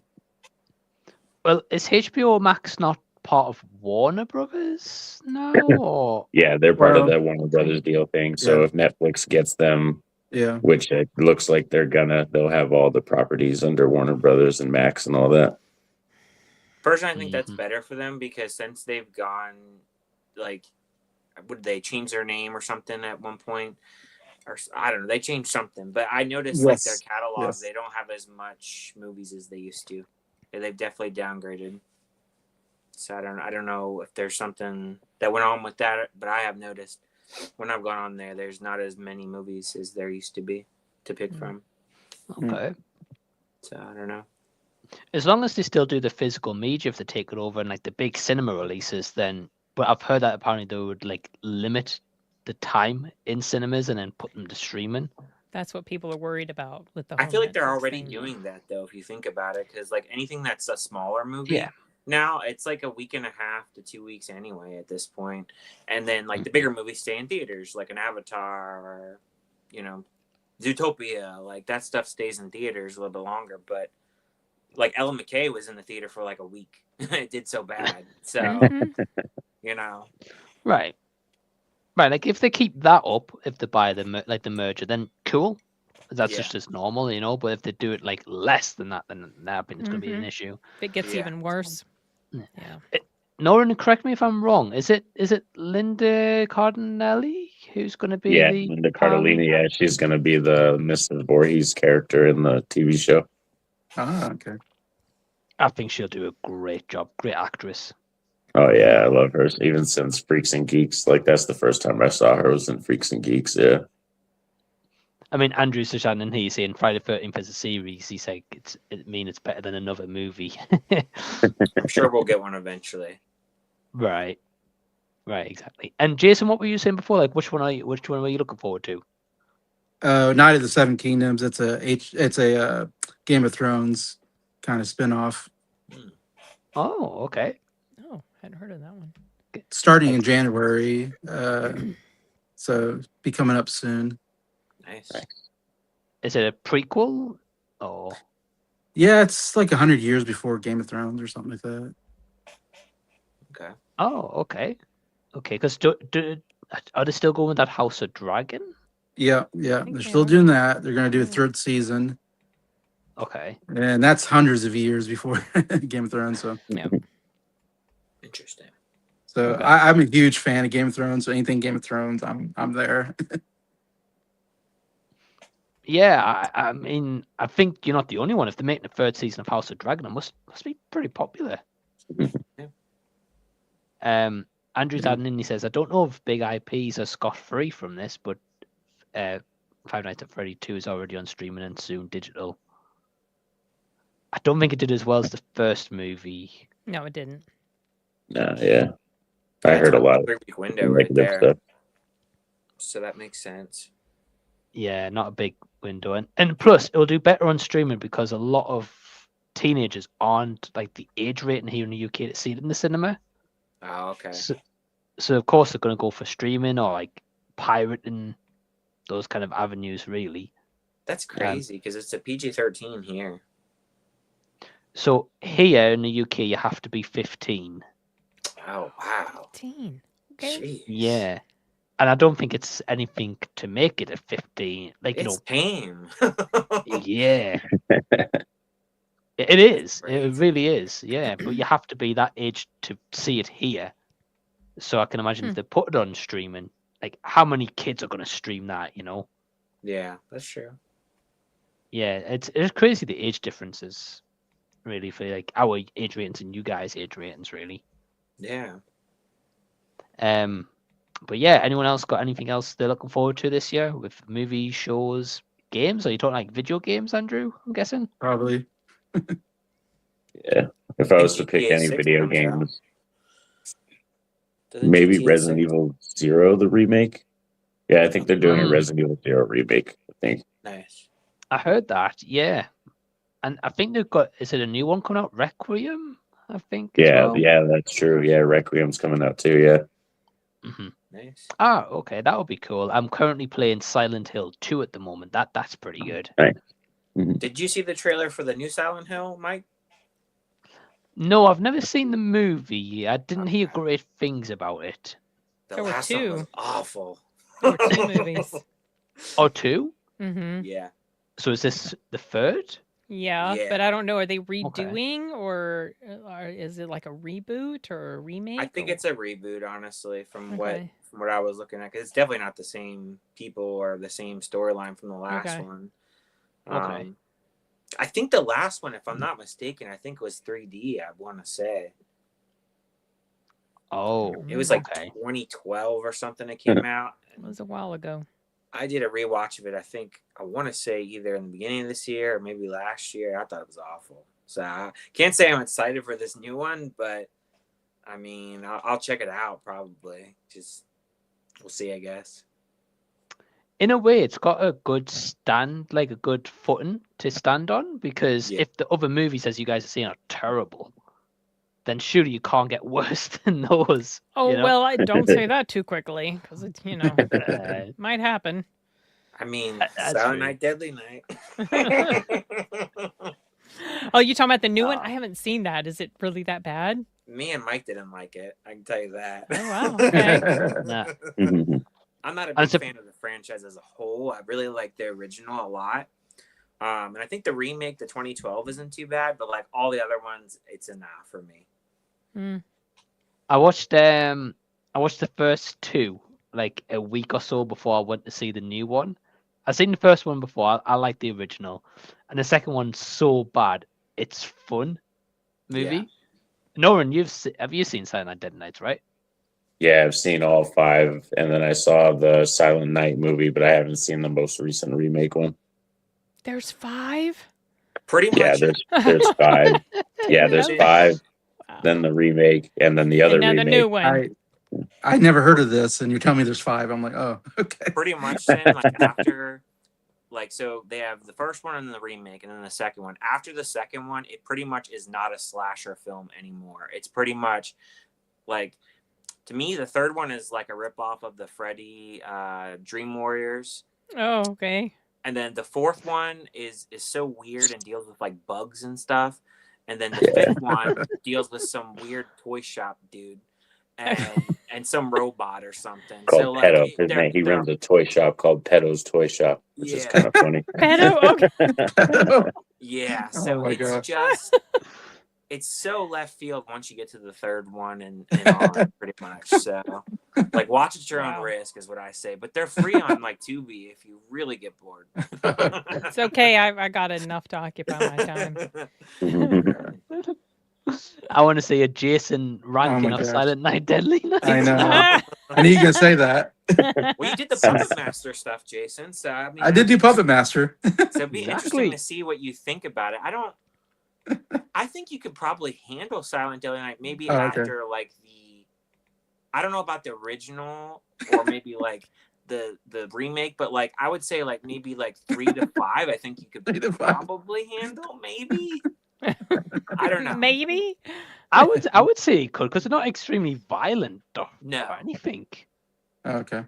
Well, is HBO Max not part of Warner Brothers now? Or Yeah, they're part of that Warner Brothers deal thing. So Yeah. if Netflix gets them, Yeah. which it looks like they'll have all the properties under Warner Brothers and Max and all that. Personally, I think that's better for them because since they've gone, like, would they change their name or something at one point? Or I don't know, they changed something. But I noticed like their catalog, they don't have as much movies as they used to. They've definitely downgraded. So I don't know if there's something that went on with that, but I have noticed when I've gone on there, there's not as many movies as there used to be to pick from. okay. So I don't know. As long as they still do the physical media, if they take it over and like the big cinema releases, then. But I've heard that apparently they would like limit the time in cinemas and then put them to streaming. That's what people are worried about with the. I feel like they're Netflix already thing. doing that though, if you think about it, because like anything that's a smaller movie, now it's like a week and a half to 2 weeks anyway at this point, and then like the bigger movies stay in theaters, like an Avatar or Zootopia, like that stuff stays in theaters a little bit longer. But like Ellen McKay was in the theater for like a week. It did so bad, so Right. Like if they keep that up, if they buy the merger, then cool. That's just as normal, But if they do it like less than that, then in that opinion, it's going to be an issue. If it gets even worse. Yeah. Norin, correct me if I'm wrong. Is it Linda Cardinelli who's going to be Yeah, the Linda Cardellini. Yeah, she's going to be the Mrs. Voorhees character in the TV show. Ah, okay. I think she'll do a great job. Great actress. Oh yeah, I love her. Even since Freaks and Geeks, like that's the first time I saw her was in Freaks and Geeks. Yeah. I mean, Andrew Sashanen, he's saying Friday the 13th as a series. He's like, it's better than another movie. I'm sure we'll get one eventually. Right, exactly. And Jason, what were you saying before? Like, which one were you looking forward to? Night of the Seven Kingdoms. It's a Game of Thrones kind of spinoff. Oh, okay. Oh, hadn't heard of that one. Starting in January. So be coming up soon. Nice. Is it a prequel? Or Yeah, it's like 100 years before Game of Thrones or something like that. Okay. oh, okay. Because are they still going with that House of Dragon? Yeah, think they're they still are. doing that. They're going to do a Yeah. third season, Okay. and that's hundreds of years before Game of Thrones. So, Yeah. Interesting. Okay. I'm a huge fan of Game of Thrones. So anything Game of Thrones, I'm there. Yeah, I mean, I think you're not the only one. If they're making a third season of House of Dragon, it must be pretty popular. Yeah. Andrew's adding in, he says, I don't know if big IPs are scot-free from this, but Five Nights at Freddy 2 is already on streaming and soon digital. I don't think it did as well as the first movie. No, it didn't. Nah, yeah. I That's heard a lot of 3-week window right negative there. stuff. So that makes sense. Yeah, not a big window. And plus, it'll do better on streaming because a lot of teenagers aren't like the age rating here in the UK to see it in the cinema. Oh, okay. So of course, they're going to go for streaming or like pirating, those kind of avenues, really. That's crazy because it's a PG-13 here. So here in the UK, you have to be 15. Oh, wow. 15. Okay. Jeez. Yeah. And I don't think it's anything to make it a 15. Like, It's tame. yeah. It is. It Crazy. really is. Yeah. But you have to be that age to see it here. So I can imagine if they put it on streaming, like how many kids are going to stream that, you know? Yeah, that's true. Yeah. It's crazy the age differences, really, for like our age ratings and you guys' age ratings, really. Yeah. But yeah, anyone else got anything else they're looking forward to this year with movies, shows, games? Are you talking like video games, Andrew? I'm guessing. Probably. Yeah. If I was to GTA pick any 6 video comes out. games, Doesn't maybe GTA Resident 6? Evil 0, the remake. Yeah, I think they're doing a Mm. Resident Evil 0 remake. I think. Nice. I heard that, yeah. And I think they've got, is it a new one coming out? Requiem, I think. As Yeah, well? yeah, that's true. Yeah, Requiem's coming out too. Yeah. Mm-hmm. Nice. Ah, okay, that would be cool. I'm currently playing Silent Hill 2 at the moment. That's pretty good. Did you see the trailer for the new Silent Hill, Mike? No, I've never seen the movie. I didn't hear great things about it. The There were last one two. was awful. There were 2 movies. Oh, 2? Mm-hmm. Yeah. So is this the third? Yeah, Yeah. but I don't know. Are they redoing or is it like a reboot or a remake? I think or... it's a reboot, honestly, from Okay. what I was looking at. Because it's definitely not the same people or the same storyline from the last Okay. one. Okay. I think the last one, if I'm not mistaken, I think was 3D. I want to say Oh, it was like okay. 2012 or something. It came out. It was a while ago. I did a rewatch of it. I want to say either in the beginning of this year or maybe last year. I thought it was awful. So I can't say I'm excited for this new one, but I mean, I'll check it out probably. Just we'll see, I guess. In a way, it's got a good stand, like a good footing to stand on, because Yeah. if the other movies, as you guys are saying, are terrible, then surely you can't get worse than those. Oh, you know? well, I don't say that too quickly because it, might happen. I mean, That's Silent true. Night, Deadly Night. Oh, you talking about the new one? Uh, I haven't seen that. Is it really that bad? Me and Mike didn't like it. I can tell you that. Oh, wow. Okay. Nah. I'm not a And big so- fan of the franchise as a whole. I really like the original a lot. And I think the remake, the 2012, isn't too bad, but like all the other ones, it's enough for me. Mm. I watched the first 2, like a week or so before I went to see the new one. I've seen the first one before. I like the original, and the second one's so bad it's fun movie. Yeah. Norin, have you seen Silent Night Deadly Nights, right? Yeah, I've seen all 5, and then I saw the Silent Night movie, but I haven't seen the most recent remake one. There's 5? Pretty much. Yeah, there's 5. Yeah, there's 5. Wow. Then the remake, and then the other remake. The new one. I never heard of this, and you're telling me there's 5. I'm like, oh, okay. Pretty much, then, like after, like, so they have the first one and then the remake, and then the second one. After the second one, it pretty much is not a slasher film anymore. It's pretty much like, to me, the third one is like a ripoff of the Freddy Dream Warriors. Oh, okay. And then the fourth one is so weird and deals with like bugs and stuff. And then the fifth one deals with some weird toy shop dude and some robot or something. Called so Pedo. Like, he runs a toy shop called Pedo's Toy Shop, which is kind of funny. Pedo? Okay. Yeah. So it's just... It's so left field once you get to the third one and on, pretty much. So, like, watch at your own risk is what I say. But they're free on, like, Tubi if you really get bored. It's okay. I got enough to occupy my time. I want to see a Jason ranking of Silent Night Deadly Nights. I know. I knew you were going to say that. Well, you did the Puppet Master stuff, Jason. So I did do Puppet Master. So it'd be interesting to see what you think about it. I think you could probably handle Silent Deadly Night maybe after like I don't know about the original or maybe like the remake, but like I would say like maybe like 3 to 5. I think you could probably handle maybe. I don't know. Maybe. I would say you could because they're not extremely violent or anything. Okay.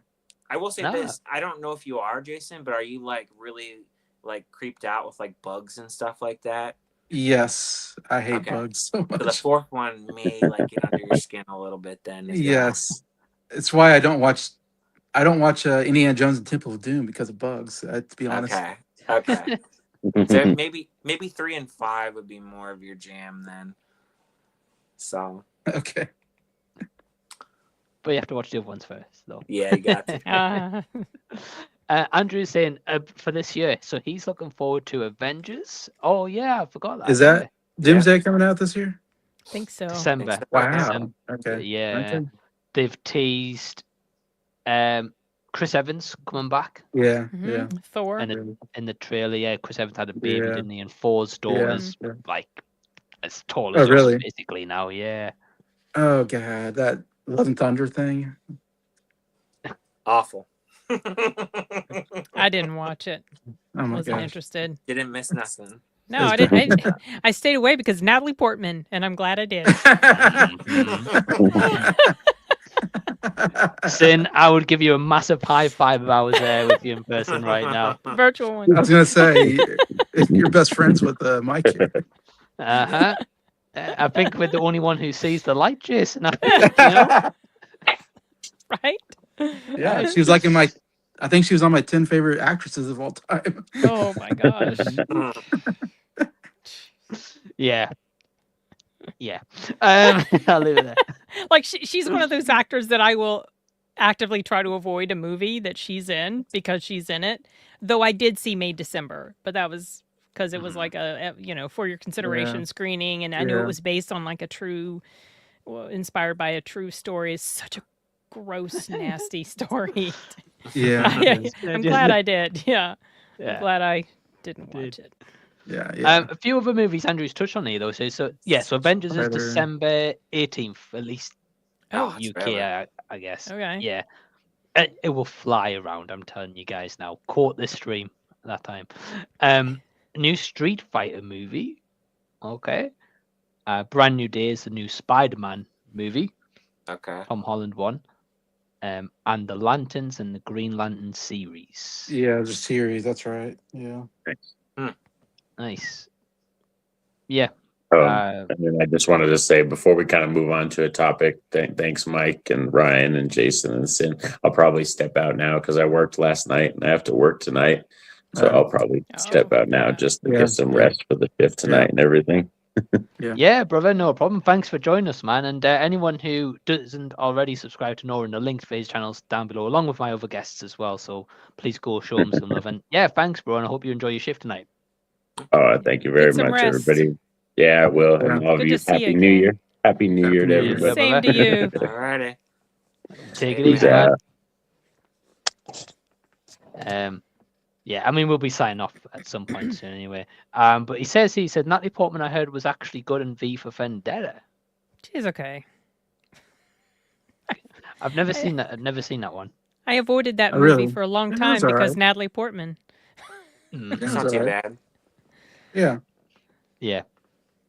I will say this. I don't know if you are, Jason, but are you like really like creeped out with like bugs and stuff like that? Yes, I hate bugs so much. So the fourth one may like get under your skin a little bit then. Yes. It's why I don't watch Indiana Jones and Temple of Doom because of bugs, to be honest. Okay. So maybe 3 and 5 would be more of your jam then. So okay. But you have to watch the other ones first, though. Yeah, you got to. Andrew's saying for this year, so he's looking forward to Avengers. Oh yeah, I forgot that. Is that Doomsday coming out this year? I think so. December. Wow. December. Okay. Yeah. Okay. They've teased Chris Evans coming back. Yeah. Mm-hmm. Yeah. Thor. And in the trailer, Chris Evans had a baby, didn't he? And Thor's daughter's like as tall as us, basically now. Yeah. Oh god, that Love and Thunder thing. Awful. I didn't watch it. Oh my Wasn't interested. Didn't miss nothing. No, I didn't. I stayed away because Natalie Portman, and I'm glad I did. Sin, I would give you a massive high five if I was there with you in person right now. Virtual one. I was gonna say you're best friends with Mike here. I think we're the only one who sees the light, Jason. I think, you know? Right? Yeah, she was like I think she was on my 10 favorite actresses of all time. Oh my gosh. Yeah. I'll leave it there. Like she's one of those actors that I will actively try to avoid a movie that she's in because she's in it. Though I did see May December, but that was because it was like a for your consideration screening, and I knew it was based on like inspired by a true story. It's such a gross, nasty story. Yeah. I'm glad I did. Yeah. I'm glad I didn't watch it. Yeah. A few other movies Andrew's touched on here though. So Avengers is December 18th, at least UK, I guess. Okay. Yeah. It will fly around, I'm telling you guys now. Caught this stream at that time. New Street Fighter movie. Okay. Brand New Day is the new Spider-Man movie. Okay. Tom Holland one. And the Lanterns and the Green Lantern series. Yeah, the series. That's right. Yeah. Nice. Yeah. I just wanted to say before we kind of move on to a topic, thanks Mike and Ryan and Jason and Sin. I'll probably step out now because I worked last night and I have to work tonight. So I'll probably step out now just to get some rest for the shift tonight and everything. Yeah, brother, no problem. Thanks for joining us, man. And anyone who doesn't already subscribe to Norin, the link for his channel's down below, along with my other guests as well. So please go show him some love. And yeah, thanks, bro. And I hope you enjoy your shift tonight. Oh, thank you very Get some much, rest. everybody. Yeah, I will. And all of Good you, to see you Happy New again. Year. Happy New Year to Happy New Year. everybody. Same to you. Alrighty. Take it Peace easy, out. man. Yeah, I mean, we'll be signing off at some point soon anyway. But he said Natalie Portman, I heard, was actually good in V for Vendetta. She's okay. I've never seen that. I've never seen that one. I avoided that Oh, movie really? for a long It time was all because right. Natalie Portman. It's It's not all too right. bad. Yeah. Yeah.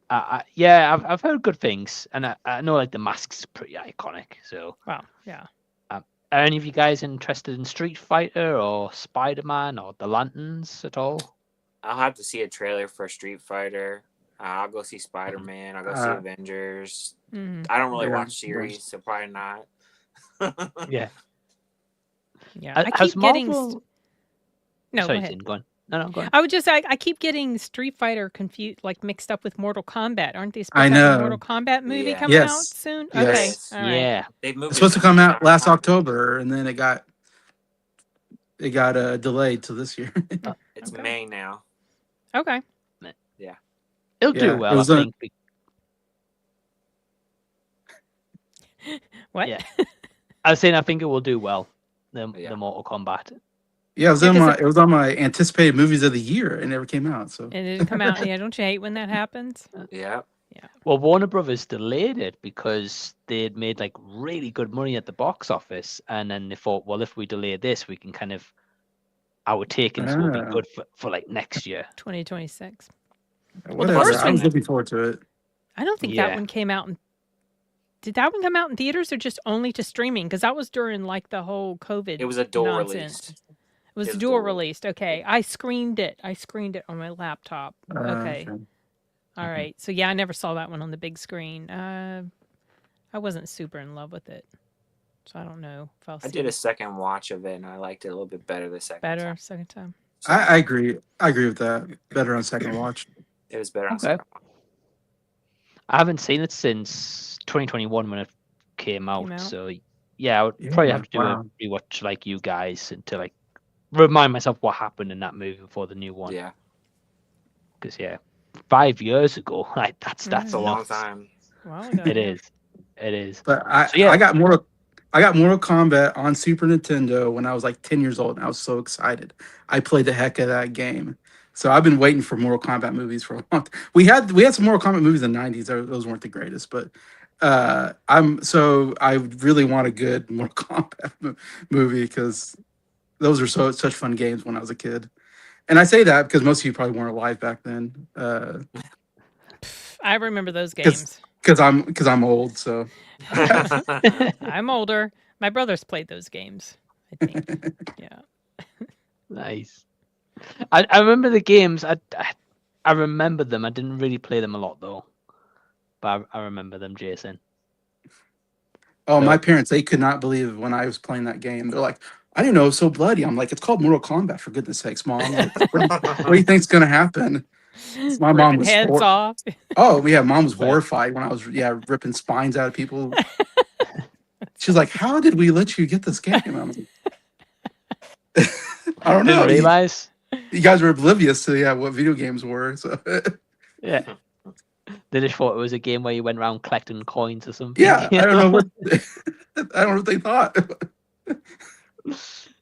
I've heard good things, and I know like the mask's pretty iconic. So, Wow. Yeah. are any of you guys interested in Street Fighter or Spider-Man or The Lanterns at all? I'll have to see a trailer for Street Fighter. I'll go see Spider-Man. I'll go see Avengers. Mhm. I don't really Yeah. watch series, so probably not. Yeah. Yeah. Has I keep getting. Marvel- No, Sorry, go ahead. Tin, go on. No, go on. I would just I keep getting Street Fighter confused, like mixed up with Mortal Kombat. Aren't they supposed I to have a know. Mortal Kombat movie Yeah. coming out Yes. soon? Yes. Okay. Yes. All right. Yeah. They've moved It's it supposed to to come out China. last October, and then it got delayed to this year. It's Okay. May now. Okay. It'll do Yeah, it well, was I think. What? Yeah. I was saying I think it will do well. The Yeah. Mortal Kombat. Yeah, it was Yeah, on 'cause it was on my anticipated movies of the year. It never came out. So It didn't come out. Yeah, don't you hate when that happens? Yeah. Well, Warner Brothers delayed it because they had made like really good money at the box office, and then they thought, well, if we delay this, we can kind of our takings will be Ah. good for like next year. 2026. whatever. first I was one- looking forward to it. I don't think that Yeah. one came out. Did that one come out in theaters or just only to streaming? Because that was during like the whole COVID. It was a dual nonsense. release. It was It was dual dual released. Okay, I screened it. I screened it on my laptop. Okay. Okay. All right. So yeah, I never saw that one on the big screen. I wasn't super in love with it, so I don't know if I'll see I did it a second watch of it, and I liked it a little bit better the second better time. second time. So I agree. I agree with that. Better on second watch. it was better on Okay. second watch. I haven't seen it since 2021 when it came out. out? So yeah, I would Yeah, probably have to do wow. a rewatch like you guys and to like remind myself what happened in that movie before the new one. Yeah. Because 5 years ago, like that's It's a long nuts. time. Wow. ago, It yeah. is. It is. But I, So, yeah. I got Mortal Kombat on Super Nintendo when I was like 10 years old, and I was so excited. I played the heck out of that game. So I've been waiting for Mortal Kombat movies for a long time. We had some Mortal Kombat movies in the 90s. Those weren't the greatest, but I really want a good Mortal Kombat movie because those are such fun games when I was a kid. And I say that because most of you probably weren't alive back then. I remember those games. Because I'm old, so I'm older. My brothers played those games. I think. Yeah. Nice. I remember the games. I remember them. I didn't really play them a lot though, but I remember them, Jason. Oh, No. my parents, they could not believe when I was playing that game. They're like, I didn't know it was so bloody. I'm like, it's called Mortal Kombat, for goodness sakes, Mom. Like, what do you think's going to happen? My mom Ripping was heads off. Oh, yeah, Mom was Well- horrified when I was, ripping spines out of people. She's like, how did we let you get this game? I'm like, I don't know. Didn't realize. You guys were oblivious to what video games were. So Yeah. They just thought it was a game where you went around collecting coins or something. yeah, I don't know what they thought.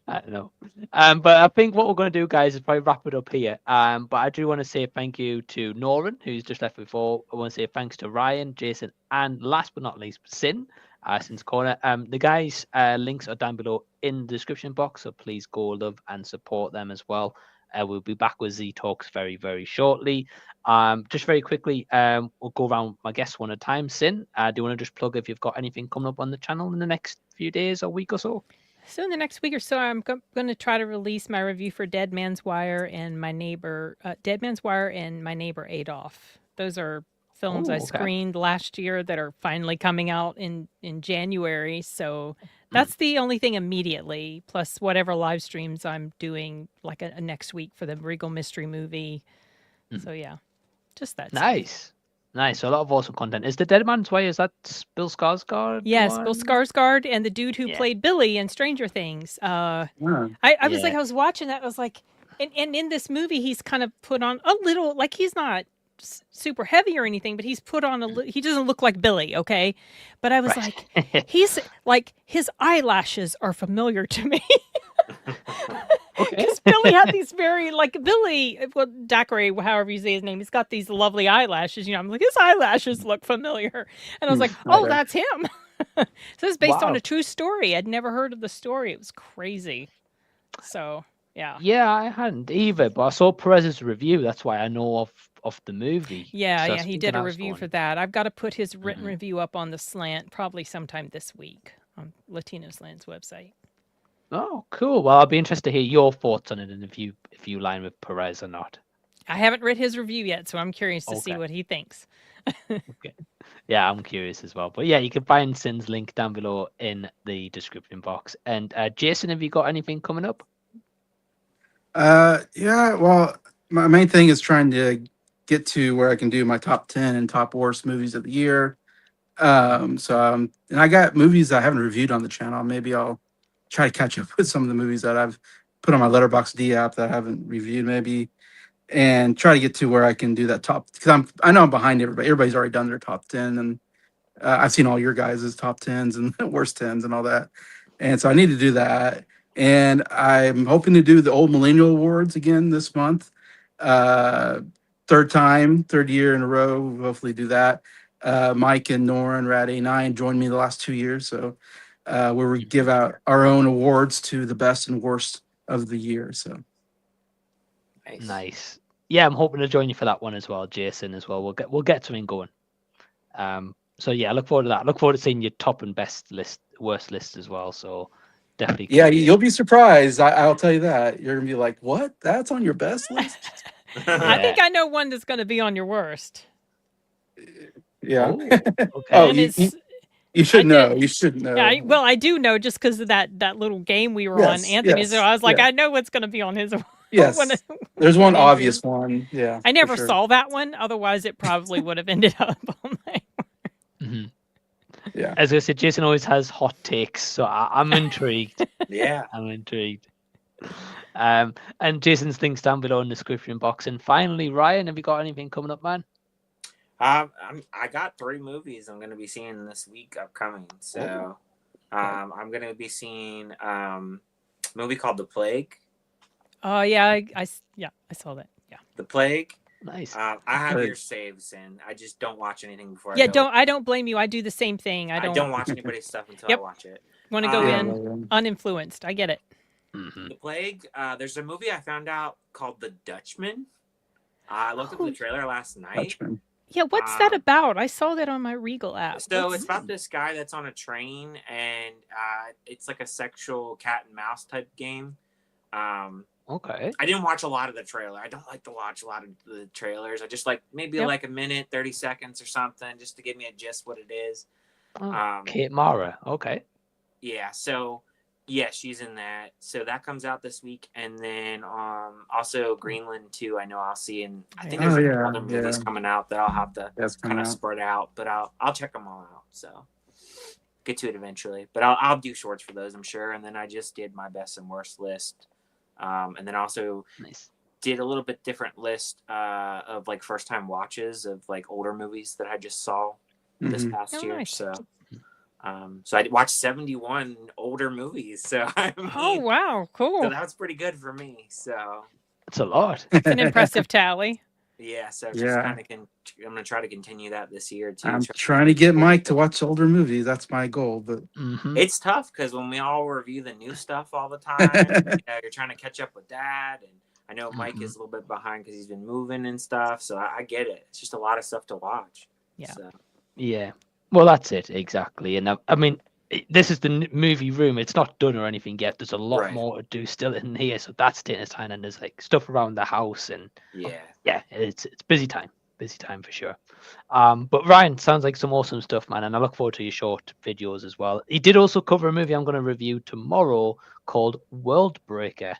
I don't know. But I think what we're going to do, guys, is probably wrap it up here. But I do want to say thank you to Norin, who's just left before. I want to say thanks to Ryan, Jason, and last but not least, Sin, Sin's Corner. The guys' links are down below in the description box, so please go love and support them as well. We'll be back with Z Talks very, very shortly. Just very quickly, we'll go around my guests one at a time. Sin, do you want to just plug if you've got anything coming up on the channel in the next few days or week or so? So in the next week or so, I'm going to try to release my review for Dead Man's Wire and My Neighbor Adolf. Those are films I okay. screened last year that are finally coming out in January. So that's the only thing immediately, plus whatever live streams I'm doing like a next week for the Regal Mystery movie. So yeah, just that. Nice. Nice. So a lot of awesome content. Is the Dead Man's Way? Is that Bill Skarsgård? Yes, one? Bill Skarsgård and the dude who Yeah. played Billy in Stranger Things. I was like, I was watching that. I was like, and in this movie, he's kind of put on a little, like he's not super heavy or anything, but he's put on he doesn't look like Billy, okay? But I was like, he's like, his eyelashes are familiar to me. Because Billy had these very, like, Billy, well, Dacre, however you say his name, he's got these lovely eyelashes. You know, I'm like, his eyelashes look familiar. And I was like, oh, that's him. So it's based on a true story. I'd never heard of the story. It was crazy. So, yeah. Yeah, I hadn't either, but I saw Perez's review. That's why I know of the movie. Yeah, So yeah, he did a review for that. I've got to put his written review up on the Slant probably sometime this week on Latino Slant's website. Oh, cool. Well, I'll be interested to hear your thoughts on it and if you line with Perez or not. I haven't read his review yet, so I'm curious to see what he thinks. Okay. Yeah, I'm curious as well. But yeah, you can find Sin's link down below in the description box. And Jason, have you got anything coming up? Yeah, well, my main thing is trying to get to where I can do my top 10 and top worst movies of the year. And I got movies I haven't reviewed on the channel. Maybe I'll try to catch up with some of the movies that I've put on my Letterboxd D app that I haven't reviewed, maybe, and try to get to where I can do that top, because I know I'm behind everybody. Everybody's already done their top 10, and I've seen all your guys' top 10s and worst 10s and all that. And so I need to do that. And I'm hoping to do the Old Millennial Awards again this month. Third year in a row. We'll hopefully do that. Mike and Norin Radd89 joined me the last 2 years. So where we give out our own awards to the best and worst of the year. So nice. Yeah, I'm hoping to join you for that one as well, Jason, as well. We'll get something going. So yeah, I look forward to that. I look forward to seeing your top and best list, worst list as well. So definitely. Yeah, you'll be surprised. I'll tell you that. You're gonna be like, "What? That's on your best list?" I think I know one that's going to be on your worst. Yeah. Okay. You should know. You should know. Yeah, well, I do know just because of that little game we were on, Anthony. So I was like, I know what's going to be on his. Yes. There's one obvious one. Yeah. I never saw that one. Otherwise, it probably would have ended up on my. Yeah. As I said, Jason always has hot takes, so I'm intrigued. Yeah, I'm intrigued. And Jason's links down below in the description box. And finally, Ryan, have you got anything coming up, man? I got 3 movies I'm going to be seeing this week upcoming. So I'm going to be seeing a movie called The Plague. Oh yeah, I saw that. Yeah, The Plague. Nice. I have your saves, and I just don't watch anything before. Yeah, I don't blame you. I do the same thing. I don't watch anybody's stuff until I watch it. Want to go in uninfluenced. I get it. The Plague. There's a movie I found out called The Dutchman. I looked at the trailer last night. Dutchman. Yeah, what's that about? I saw that on my Regal app. So it's about this guy that's on a train, and it's like a sexual cat and mouse type game. Okay. I didn't watch a lot of the trailer. I don't like to watch a lot of the trailers. I just like maybe like a minute, 30 seconds or something, just to give me a gist what it is. Kate Mara. Okay. Yeah. So yeah, she's in that. So that comes out this week, and then also Greenland too. I know I'll see, and I think there's other movies coming out that I'll have to kind of spread out, but I'll check them all out. So get to it eventually, but I'll do shorts for those, I'm sure. And then I just did my best and worst list. And then also did a little bit different list of like first time watches of like older movies that I just saw this past year. Nice. So I watched 71 older movies. So oh wow, cool. So that was pretty good for me. So it's a lot. It's an impressive tally. Yeah. So just kind of I'm gonna try to continue that this year too. I'm trying to get Mike to watch older movies. That's my goal, but it's tough because when we all review the new stuff all the time, you're trying to catch up with that, and I know Mike is a little bit behind because he's been moving and stuff. So I get it. It's just a lot of stuff to watch. Yeah. So. Yeah. Well, that's it exactly. And I mean, this is the movie room. It's not done or anything yet. There's a lot more to do still in here. So that's taking its time, and there's like stuff around the house, and it's busy time for sure. But Ryan, sounds like some awesome stuff, man, and I look forward to your short videos as well. He did also cover a movie I'm going to review tomorrow called World Breaker.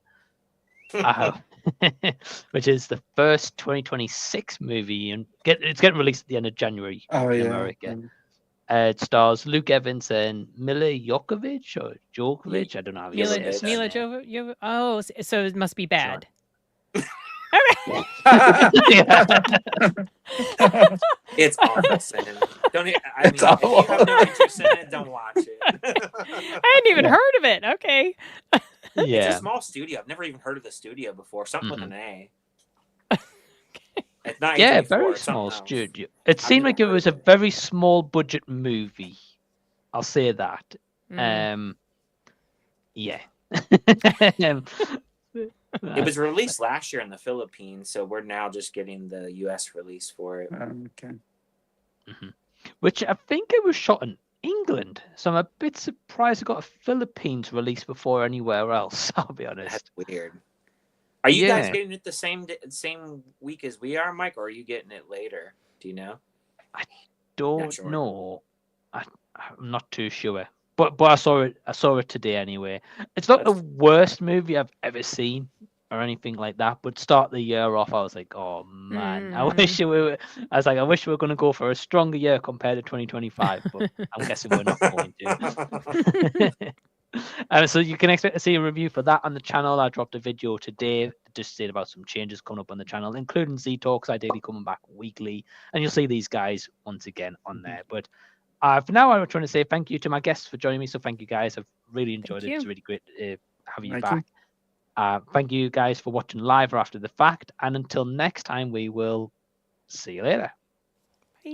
Which is the first 2026 movie, and it's getting released at the end of January in America. It stars Luke Evans and Mila Jovovich or Djokovic. I don't know how you say it. Mila Jovovich. Oh, so it must be bad. It's awful, Sam. Don't. I mean, if you have no interest in it, don't watch it. I hadn't even heard of it. Okay. It's a small studio. I've never even heard of the studio before. Something with an A. It's not. Yeah, very small studio. It seemed like it was a very small budget movie. I'll say that. Yeah. It was released last year in the Philippines, so we're now just getting the U.S. release for it. Okay. Which I think it was shot in England, so I'm a bit surprised it got a Philippines release before anywhere else. I'll be honest. That's weird. Are you guys getting it the same week as we are, Mike, or are you getting it later? Do you know? I don't know. I'm not too sure. But I saw it today anyway. It's not the worst movie I've ever seen or anything like that. But start the year off, I was like, oh man, I wish we were going to go for a stronger year compared to 2025. But I'm guessing we're not going to. So you can expect to see a review for that on the channel. I dropped a video today just saying about some changes coming up on the channel, including Z Talks ideally coming back weekly, and you'll see these guys once again on there. But for now, I'm trying to say thank you to my guests for joining me. So thank you guys. I've really enjoyed it. It's really great having you back. Thank you guys for watching live or after the fact. And until next time, we will see you later. Bye.